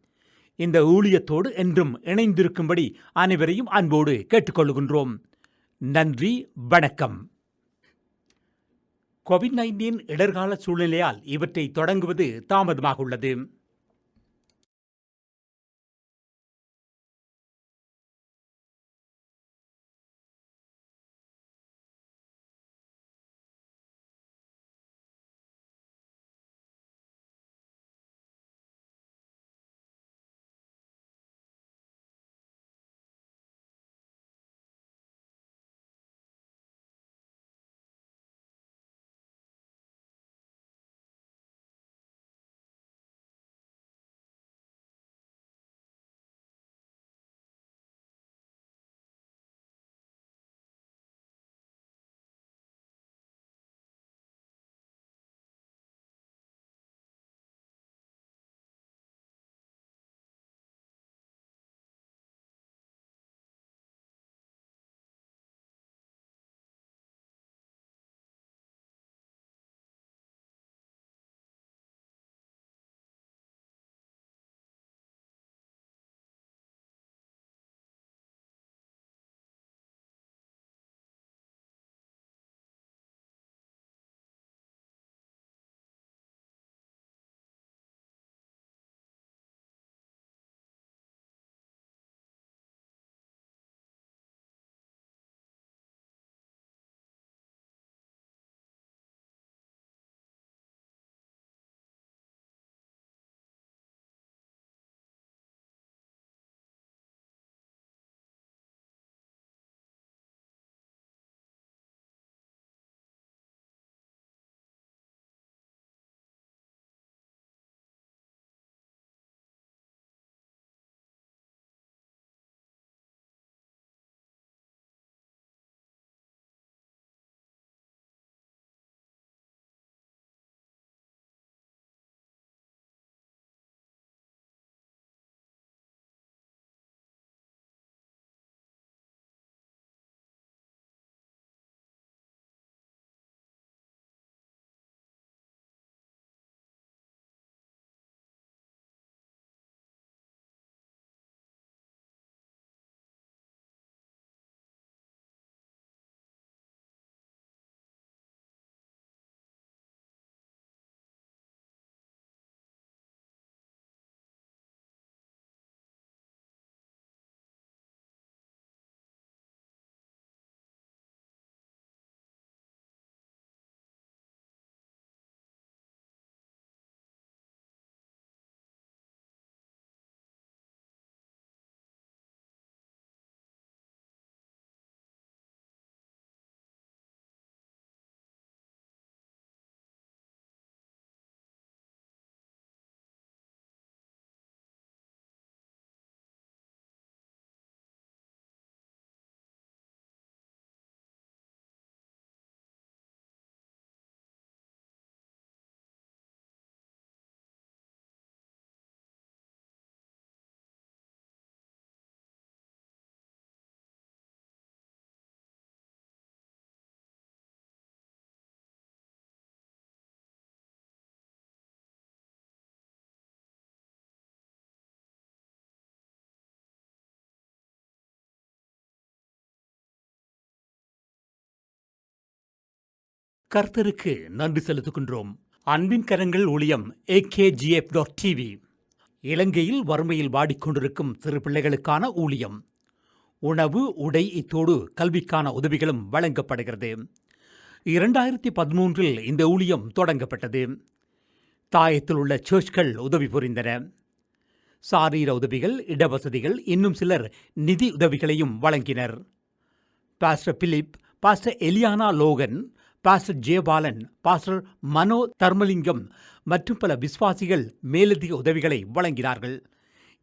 இந்த ஊழியத்தோடு என்றும் இணைந்திருக்கும்படி அனைவரையும் அன்போடு கேட்டுக்கொள்கின்றோம். நன்றி, வணக்கம். கோவிட்-19 இடர்கால சூழ்நிலையால் இவற்றை தொடங்குவது தாமதமாக உள்ளது. கர்த்தருக்கு நன்றி செலுத்துகின்றோம். அன்பின் கரங்கள் ஊழியம் AKGF.TV. இலங்கையில் வறுமையில் வாடிக்கொண்டிருக்கும் சிறு பிள்ளைகளுக்கான ஊழியம். உணவு, உடை, இத்தோடு கல்விக்கான உதவிகளும் வழங்கப்படுகிறது. 2013 இந்த ஊழியம் தொடங்கப்பட்டது. தாயத்தில் உள்ள சர்ச்கள் உதவி புரிந்தன. சாரீர உதவிகள், இடவசதிகள், இன்னும் சிலர் நிதி உதவிகளையும் வழங்கினர். Pastor Philip, pastor Eliana Logan, pastor Jayapalan, pastor Mano Dharmalingam மற்றும் பல விசுவாசிகள் மேலதிக உதவிகளை வழங்கினார்கள்.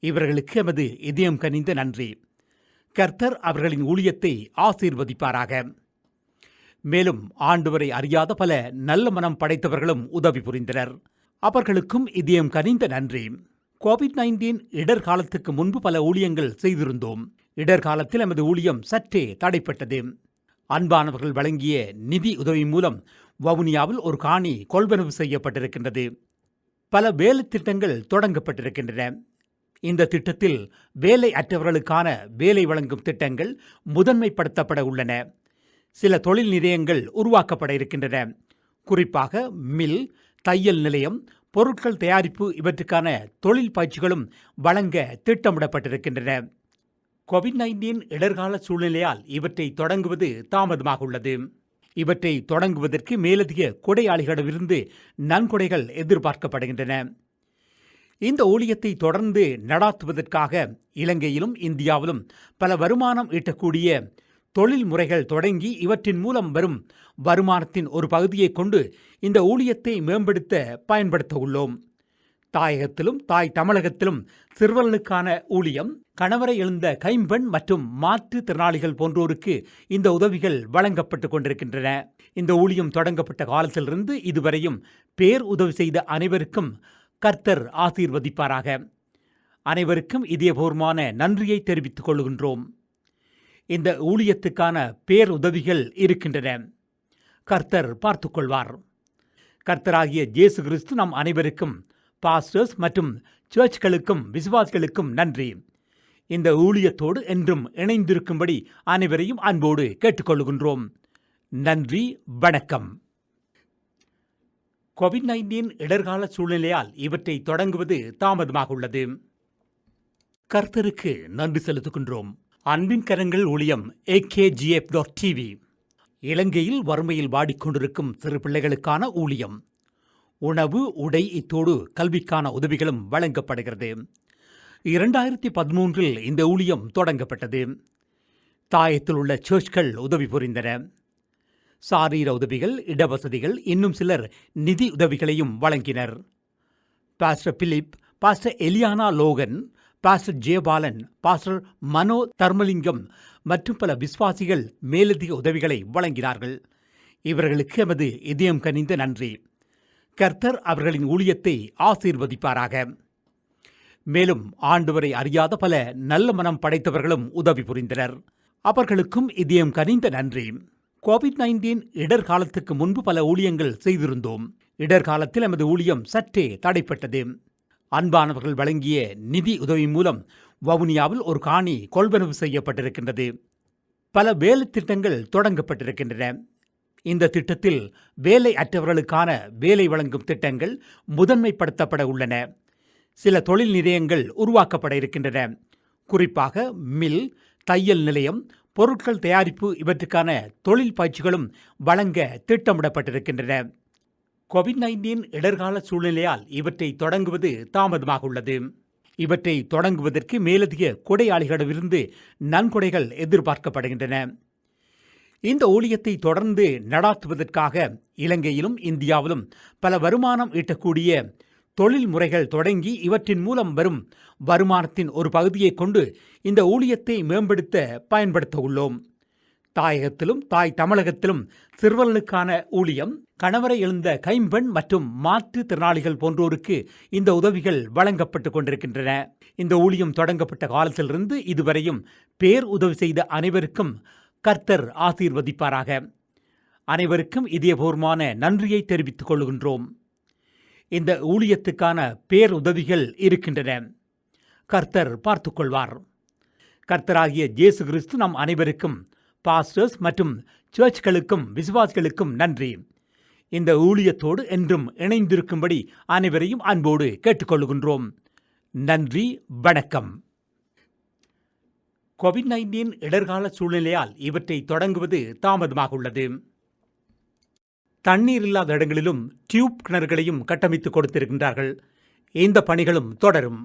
இவர்களுக்கு எமது இதயம் கனிந்த நன்றி. கர்த்தர் அவர்களின் ஊழியத்தை ஆசீர்வதிப்பாராக. மேலும் ஆண்டவரை அறியாத பல நல்ல மனம் படைத்தவர்களும் உதவி புரிந்தனர். அவர்களுக்கும் இதயம் கனிந்த நன்றி. கோவிட்-19 இடர்காலத்துக்கு முன்பு பல ஊழியங்கள் செய்திருந்தோம். இடர்காலத்தில் எமது ஊழியம் சற்றே தடைப்பட்டது. அன்பானவர்கள் வழங்கிய நிதி உதவி மூலம் வவுனியாவில் ஒரு காணி கொள்வனவு செய்யப்பட்டிருக்கின்றது. பல வேலை திட்டங்கள் தொடங்கப்பட்டிருக்கின்றன. இந்த திட்டத்தில் வேலை அற்றவர்களுக்கான வேலை வழங்கும் திட்டங்கள் முதன்மைப்படுத்தப்பட உள்ளன. சில தொழில் நிலையங்கள் உருவாக்கப்பட இருக்கின்றன. குறிப்பாக மில், தையல் நிலையம், பொருட்கள் தயாரிப்பு இவற்றுக்கான தொழில் பயிற்சிகளும் வழங்க திட்டமிடப்பட்டிருக்கின்றன. கோவிட்-19 இடர்கால சூழ்நிலையால் இவற்றை தொடங்குவது தாமதமாக உள்ளது. இவற்றை தொடங்குவதற்கு மேலதிக கொடையாளிகளிடமிருந்து நன்கொடைகள் எதிர்பார்க்கப்படுகின்றன. இந்த ஊழியத்தை தொடர்ந்து நடாத்துவதற்காக இலங்கையிலும் இந்தியாவிலும் பல வருமானம் ஈட்டக்கூடிய தொழில் முறைகள் தொடங்கி இவற்றின் மூலம் வரும் வருமானத்தின் ஒரு பகுதியை கொண்டு இந்த ஊழியத்தை மேம்படுத்த பயன்படுத்த உள்ளோம். தாயகத்திலும் தாய் தமிழகத்திலும் சிறுவர்களுக்கான ஊழியம், கணவரை இழந்த கைம்பெண் மற்றும் மாற்றுத்திறனாளிகள் போன்றோருக்கு இந்த உதவிகள் வழங்கப்பட்டு கொண்டிருக்கின்றன. இந்த ஊழியம் தொடங்கப்பட்ட காலத்திலிருந்து இதுவரையும் பேர் உதவி செய்த அனைவருக்கும் கர்த்தர் ஆசீர்வதிப்பாராக. அனைவருக்கும் இதயபூர்வமான நன்றியை தெரிவித்துக் கொள்கின்றோம். இந்த ஊழியத்துக்கான பேர் உதவிகள் இருக்கின்றன. கர்த்தர் பார்த்துக்கொள்வார். கர்த்தராகிய இயேசு கிறிஸ்து நம் அனைவருக்கும், பாஸ்டர்ஸ் மற்றும் சர்ச்களுக்கும் விசுவாசிகளுக்கும் நன்றி. இந்த ஊழியத்தோடு என்றும் இணைந்திருக்கும்படி அனைவரையும் அன்போடு கேட்டுக்கொள்கின்றோம். நன்றி, வணக்கம். கோவிட்-19 இடர்கால சூழ்நிலையால் இவற்றை தொடங்குவது தாமதமாக உள்ளது. கர்த்தருக்கு நன்றி செலுத்துகின்றோம். அன்பின் கரங்கள் ஊழியம் AKGF.TV. இலங்கையில் வறுமையில் வாடிக்கொண்டிருக்கும் சிறு பிள்ளைகளுக்கான ஊழியம். உணவு, உடை, இத்தோடு கல்விக்கான உதவிகளும் வழங்கப்படுகிறது. 2013 இந்த ஊழியம் தொடங்கப்பட்டது. தாயத்தில் உள்ள சர்ச்கள் உதவி புரிந்தன. சாரீர உதவிகள், இடவசதிகள், இன்னும் சிலர் நிதி உதவிகளையும் வழங்கினர். Pastor Philip, pastor Eliana Logan, pastor Jayapalan, pastor Mano Dharmalingam மற்றும் பல விசுவாசிகள் மேலதிக உதவிகளை வழங்கினார்கள். இவர்களுக்கு எமது இதயம் கனிந்த நன்றி. கர்த்தர் அவர்களின் ஊழியத்தை ஆசீர்வதிப்பாராக. மேலும் ஆண்டவரை அறியாத பல நல்ல மனம் படைத்தவர்களும் உதவி புரிந்தனர். அவர்களுக்கும் இதயம் கனிந்த நன்றி. கோவிட்-19 இடர்காலத்துக்கு முன்பு பல ஊழியங்கள் செய்திருந்தோம். இடர்காலத்தில் எமது ஊழியம் சற்றே தடைப்பட்டது. அன்பானவர்கள் வழங்கிய நிதி உதவி மூலம் வவுனியாவில் ஒரு காணி கொள்வனவு செய்யப்பட்டிருக்கின்றது. பல வேலை திட்டங்கள் தொடங்கப்பட்டிருக்கின்றன. இந்த திட்டத்தில் வேலை அற்றவர்களுக்கான வேலை வழங்கும் திட்டங்கள் முதன்மைப்படுத்தப்பட உள்ளன. சில தொழில் நிலையங்கள் உருவாக்கப்பட இருக்கின்றன. குறிப்பாக மில், தையல் நிலையம், பொருட்கள் தயாரிப்பு இவற்றுக்கான தொழில் பயிற்சிகளும் வழங்க திட்டமிடப்பட்டிருக்கின்றன. கோவிட்-19 இடர்கால சூழ்நிலையால் இவற்றை தொடங்குவது தாமதமாக உள்ளது. இவற்றை தொடங்குவதற்கு மேலதிக கொடையாளிகளிடமிருந்து நன்கொடைகள் எதிர்பார்க்கப்படுகின்றன. இந்த ஊழியத்தை தொடர்ந்து நடாத்துவதற்காக இலங்கையிலும் இந்தியாவிலும் பல வருமானம் ஈட்டக்கூடிய தொழில் முறைகள் தொடங்கி இவற்றின் மூலம் வரும் வருமானத்தின் ஒரு பகுதியை கொண்டு இந்த ஊழியத்தை மேம்படுத்த பயன்படுத்த உள்ளோம். தாயகத்திலும் தாய் தமிழகத்திலும் சிறுவர்களுக்கான ஊழியம், கணவரை இழந்த கைம்பெண் மற்றும் மாற்றுத்திறனாளிகள் போன்றோருக்கு இந்த உதவிகள் வழங்கப்பட்டு கொண்டிருக்கின்றன. இந்த ஊழியம் தொடங்கப்பட்ட காலத்திலிருந்து இதுவரையும் பேர் உதவி செய்த அனைவருக்கும் கர்த்தர் ஆசீர்வதிப்பாராக. அனைவருக்கும் இதயபூர்வமான நன்றியை தெரிவித்துக் கொள்கின்றோம். இந்த ஊழியத்துக்கான பேர் உதவிகள் இருக்கின்றன. கர்த்தர் பார்த்துக்கொள்வார். கர்த்தராகிய இயேசு கிறிஸ்து நம் அனைவருக்கும், பாஸ்டர்ஸ் மற்றும் சர்ச்களுக்கும் விசுவாசிகளுக்கும் நன்றி. இந்த ஊழியத்தோடு என்றும் இணைந்திருக்கும்படி அனைவரையும் அன்போடு கேட்டுக்கொள்கின்றோம். நன்றி, வணக்கம். கோவிட்-19 இடர்கால சூழ்நிலையால் இவற்றை தொடங்குவது தாமதமாக உள்ளது. தண்ணீர் இல்லாத இடங்களிலும் டியூப் கிணறுகளையும் கட்டமைத்து கொடுத்திருக்கின்றார்கள். இந்த பணிகளும் தொடரும்.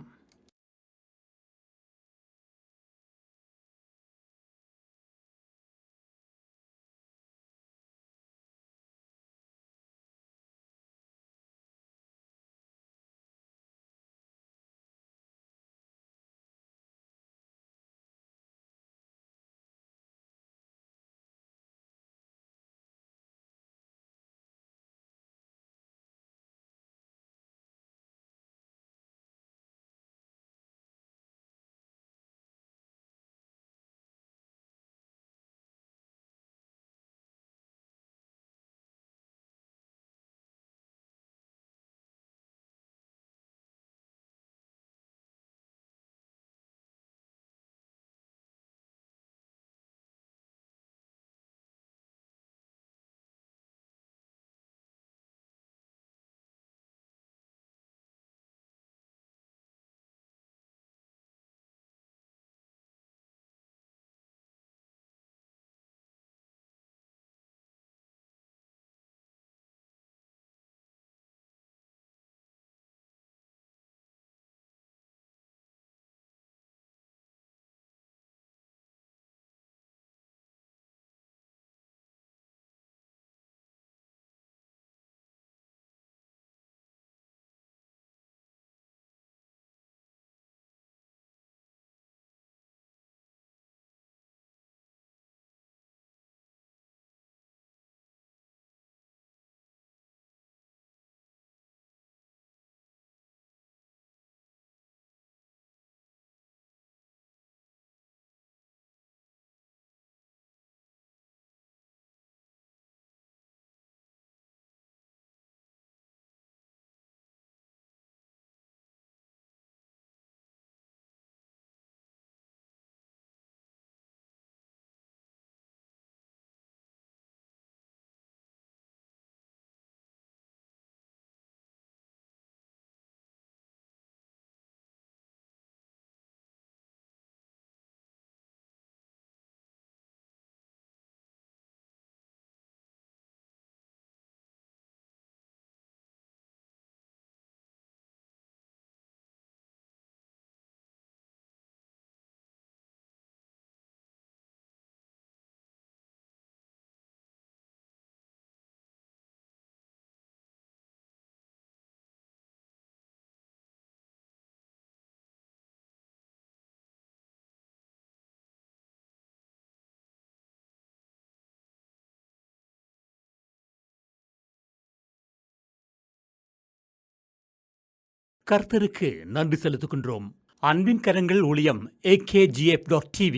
கர்த்தருக்கு நன்றி செலுத்துகின்றோம். அன்பின் கரங்கள் ஊழியம் AKGF.TV.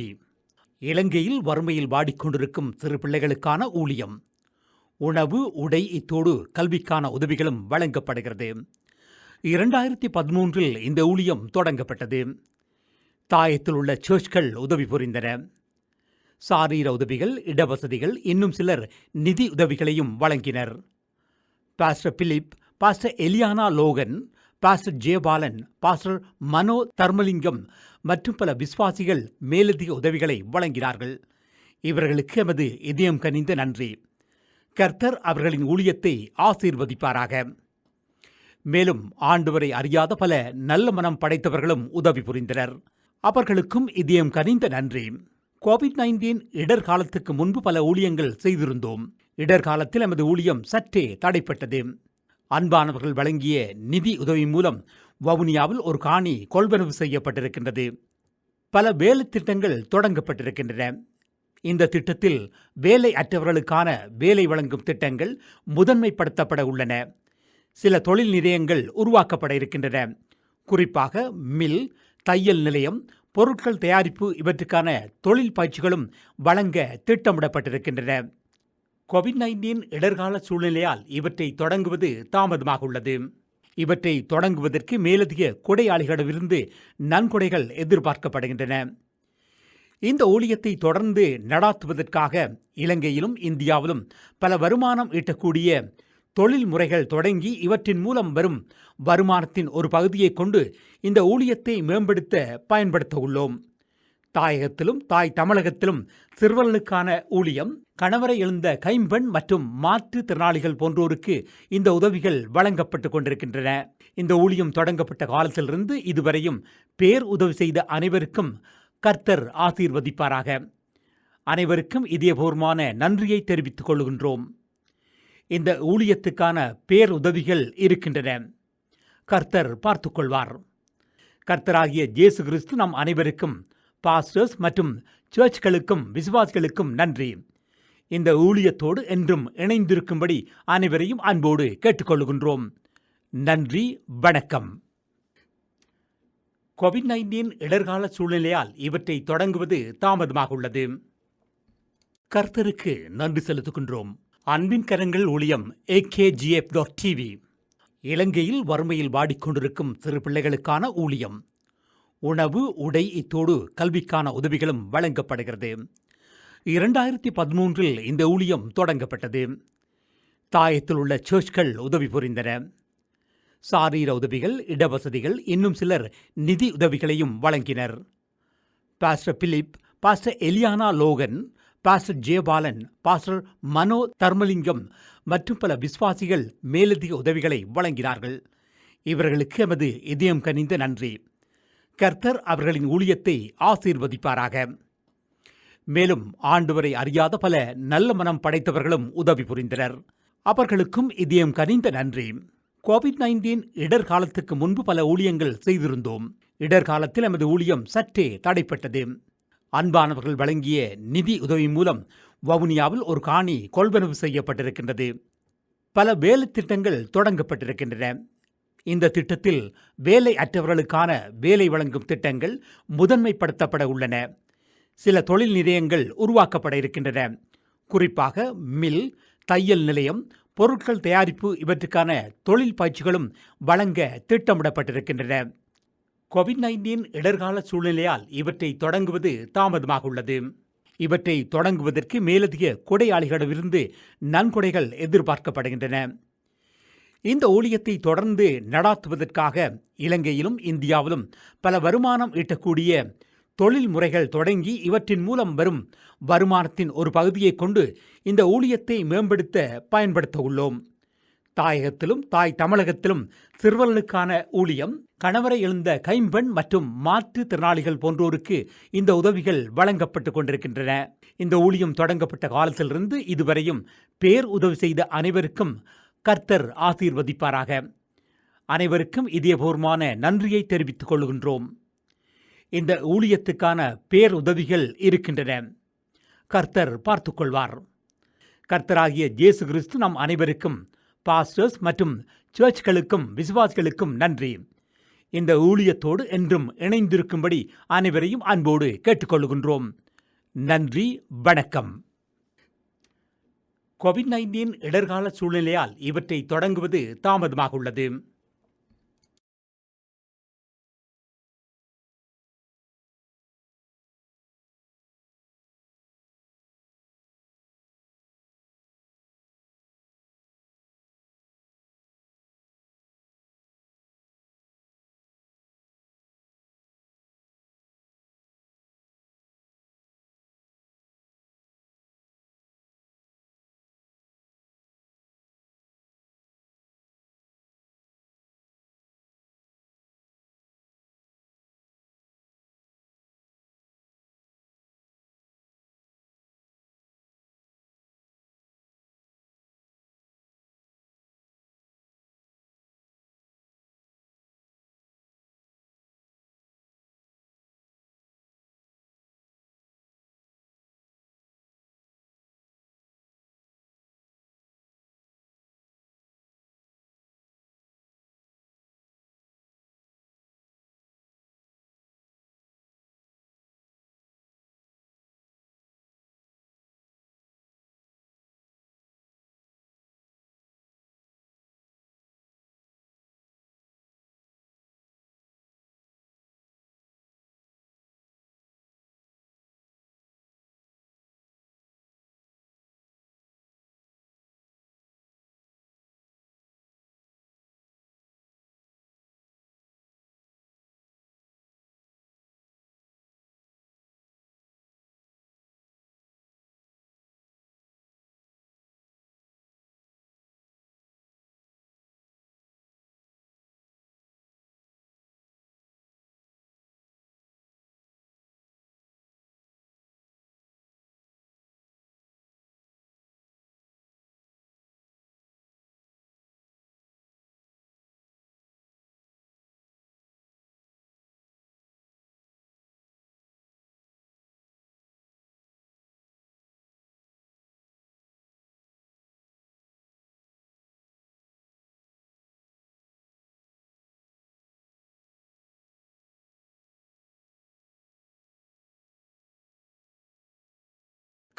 இலங்கையில் வறுமையில் வாடிக்கொண்டிருக்கும் சிறு பிள்ளைகளுக்கான ஊழியம். உணவு, உடை, இத்தோடு கல்விக்கான உதவிகளும் வழங்கப்படுகிறது. 2013 இந்த ஊழியம் தொடங்கப்பட்டது. தாயத்தில் உள்ள சர்ச்கள் உதவி புரிந்தன. சாரீர உதவிகள், இடவசதிகள், இன்னும் சிலர் நிதி உதவிகளையும் வழங்கினர். Pastor Philip, pastor Eliana Logan, pastor Jayapalan, pastor Mano Dharmalingam மற்றும் பல விசுவாசிகள் மேலதிக உதவிகளை வழங்கினார்கள். இவர்களுக்கு எமது இதயம் கனிந்த நன்றி. கர்த்தர் அவர்களின் ஊழியத்தை ஆசீர்வதிப்பாராக. மேலும் ஆண்டவரை அறியாத பல நல்ல மனம் படைத்தவர்களும் உதவி புரிந்தனர். அவர்களுக்கும் இதயம் கனிந்த நன்றி. கோவிட்-19 இடர்காலத்துக்கு முன்பு பல ஊழியங்கள் செய்திருந்தோம். இடர்காலத்தில் எமது ஊழியம் சற்றே தடைப்பட்டது. அன்பானவர்கள் வழங்கிய நிதி உதவி மூலம் வவுனியாவில் ஒரு காணி கொள்வனவு செய்யப்பட்டிருக்கின்றது. பல வேலை திட்டங்கள் தொடங்கப்பட்டிருக்கின்றன. இந்த திட்டத்தில் வேலை அற்றவர்களுக்கான வேலை வழங்கும் திட்டங்கள் முதன்மைப்படுத்தப்பட உள்ளன. சில தொழில் நிலையங்கள் உருவாக்கப்பட இருக்கின்றன. குறிப்பாக மில், தையல் நிலையம், பொருட்கள் தயாரிப்பு இவற்றுக்கான தொழில் பயிற்சிகளும் வழங்க திட்டமிடப்பட்டிருக்கின்றன. கோவிட்-19 இடர்கால சூழ்நிலையால் இவற்றை தொடங்குவது தாமதமாக உள்ளது. இவற்றை தொடங்குவதற்கு மேலதிக கொடையாளிகளிடமிருந்து நன்கொடைகள் எதிர்பார்க்கப்படுகின்றன. இந்த ஊழியத்தை தொடர்ந்து நடாத்துவதற்காக இலங்கையிலும் இந்தியாவிலும் பல வருமானம் ஈட்டக்கூடிய தொழில் முறைகள் தொடங்கி இவற்றின் மூலம் வரும் வருமானத்தின் ஒரு பகுதியை கொண்டு இந்த ஊழியத்தை மேம்படுத்த பயன்படுத்த உள்ளோம். தாயகத்திலும் தாய் தமிழகத்திலும் சிறுவர்களுக்கான ஊழியம், கணவரை இழந்த கைம்பெண் மற்றும் மாற்றுத்திறனாளிகள் போன்றோருக்கு இந்த உதவிகள் வழங்கப்பட்டு கொண்டிருக்கின்றன. இந்த ஊழியம் தொடங்கப்பட்ட காலத்திலிருந்து இதுவரையும் பேர் உதவி செய்த அனைவருக்கும் கர்த்தர் ஆசீர்வதிப்பாராக. அனைவருக்கும் இதயபூர்வமான நன்றியை தெரிவித்துக் கொள்கின்றோம். இந்த ஊழியத்துக்கான பேர் உதவிகள் இருக்கின்றன. கர்த்தர் பார்த்துக்கொள்வார். கர்த்தராகிய இயேசு கிறிஸ்து நம் அனைவருக்கும், பாஸ்டர்ஸ் மற்றும் சர்ச்களுக்கும் விசுவாசிகளுக்கும் நன்றி. இந்த ஊழியத்தோடு என்றும் இணைந்திருக்கும்படி அனைவரையும் அன்போடு கேட்டுக்கொள்கின்றோம். நன்றி, வணக்கம். கோவிட்-19 இடர்கால சூழ்நிலையால் இவற்றை தொடங்குவது தாமதமாக உள்ளது. கர்த்தருக்கு நன்றி செலுத்துகின்றோம். அன்பின் கரங்கள் ஊழியம் AKGF.TV. இலங்கையில் வறுமையில் வாடிக்கொண்டிருக்கும் சிறு பிள்ளைகளுக்கான ஊழியம். உணவு, உடை, இத்தோடு கல்விக்கான உதவிகளும் வழங்கப்படுகிறது. 2013 இந்த ஊழியம் தொடங்கப்பட்டது. தாயத்தில் உள்ள சர்ச்கள் உதவி புரிந்தன. சாரீர உதவிகள், இடவசதிகள், இன்னும் சிலர் நிதி உதவிகளையும் வழங்கினர். Pastor Philip, pastor Eliana Logan, pastor Jayapalan, pastor Mano Dharmalingam மற்றும் பல விசுவாசிகள் மேலதிக உதவிகளை வழங்கினார்கள். இவர்களுக்கு எமது இதயம் கனிந்த நன்றி. கர்த்தர் அவர்களின் ஊழியத்தை ஆசீர்வதிப்பாராக. மேலும் ஆண்டவரை அறியாத பல நல்ல மனம் படைத்தவர்களும் உதவி புரிந்தனர். அவர்களுக்கும் இதயம் கனிந்த நன்றி. கோவிட்-19 இடர்காலத்துக்கு முன்பு பல ஊழியங்கள் செய்திருந்தோம். இடர்காலத்தில் எமது ஊழியம் சற்றே தடைப்பட்டது. அன்பானவர்கள் வழங்கிய நிதி உதவி மூலம் வவுனியாவில் ஒரு காணி கொள்வனவு செய்யப்பட்டிருக்கின்றது. பல வேலை திட்டங்கள் தொடங்கப்பட்டிருக்கின்றன. இந்த திட்டத்தில் வேலை அற்றவர்களுக்கான வேலை வழங்கும் திட்டங்கள் முதன்மைப்படுத்தப்பட உள்ளன. சில தொழில் நிலையங்கள் உருவாக்கப்பட இருக்கின்றன. குறிப்பாக மில், தையல் நிலையம், பொருட்கள் தயாரிப்பு இவற்றுக்கான தொழில் பயிற்சிகளும் வழங்க திட்டமிடப்பட்டிருக்கின்றன. கோவிட்-19 இடர்கால சூழ்நிலையால் இவற்றை தொடங்குவது தாமதமாக உள்ளது. இவற்றை தொடங்குவதற்கு மேலதிக கொடையாளிகளிடமிருந்து நன்கொடைகள் எதிர்பார்க்கப்படுகின்றன. இந்த ஊழியத்தை தொடர்ந்து நடாத்துவதற்காக இலங்கையிலும் இந்தியாவிலும் பல வருமானம் ஈட்டக்கூடிய தொழில் முறைகள் தொடங்கி இவற்றின் மூலம் வரும் வருமானத்தின் ஒரு பகுதியை கொண்டு இந்த ஊழியத்தை மேம்படுத்த பயன்படுத்த உள்ளோம். தாயகத்திலும் தாய் தமிழகத்திலும் சிறுவர்களுக்கான ஊழியம், கணவரை இழந்த கைம்பெண் மற்றும் மாற்றுத்திறனாளிகள் போன்றோருக்கு இந்த உதவிகள் வழங்கப்பட்டு கொண்டிருக்கின்றன. இந்த ஊழியம் தொடங்கப்பட்ட காலத்திலிருந்து இதுவரையும் பேர் உதவி செய்த அனைவருக்கும் கர்த்தர் ஆசீர்வதிப்பாராக. அனைவருக்கும் இதயபூர்வமான நன்றியை தெரிவித்துக் கொள்கின்றோம். இந்த ஊழியத்துக்கான பேர் உதவிகள் இருக்கின்றன. கர்த்தர் பார்த்துக்கொள்வார். கர்த்தராகிய இயேசு கிறிஸ்து நம் அனைவருக்கும், பாஸ்டர்ஸ் மற்றும் சர்ச்களுக்கும் விசுவாசிகளுக்கும் நன்றி. இந்த ஊழியத்தோடு என்றும் இணைந்திருக்கும்படி அனைவரையும் அன்போடு கேட்டுக்கொள்கின்றோம். நன்றி, வணக்கம். கோவிட்-19 இடர்கால சூழ்நிலையால் இவற்றை தொடங்குவது தாமதமாக உள்ளது.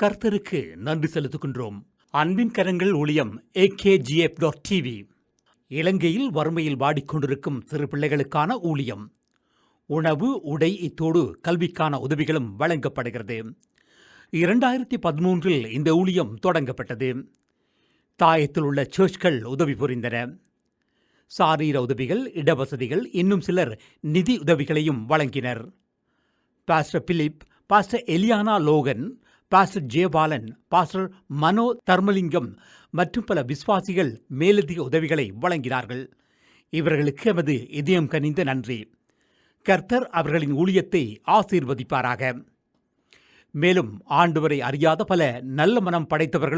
கர்த்தருக்கு நன்றி செலுத்துகின்றோம். அன்பின் கரங்கள் ஊழியம் akgf.tv. இலங்கையில் வறுமையில் வாடிக்கொண்டிருக்கும் சிறு பிள்ளைகளுக்கான ஊழியம். உணவு, உடை, இத்தோடு கல்விக்கான உதவிகளும் வழங்கப்படுகிறது. 2013 இந்த ஊழியம் தொடங்கப்பட்டது. தாயத்தில் உள்ள சர்ச்கள் உதவி புரிந்தன. சாரீர உதவிகள், இடவசதிகள், இன்னும் சிலர் நிதி உதவிகளையும் வழங்கினர். Pastor Philip, pastor Eliana Logan, pastor Jayapalan, pastor Mano Dharmalingam மற்றும் பல விசுவாசிகள் மேலதிக உதவிகளை வழங்கினார்கள். இவர்களுக்கு எமது இதயம் கனிந்த நன்றி. கர்த்தர் அவர்களின் ஊழியத்தை ஆசீர்வதிப்பாராக. மேலும் ஆண்டவரை அறியாத பல நல்ல மனம் படைத்தவர்களும்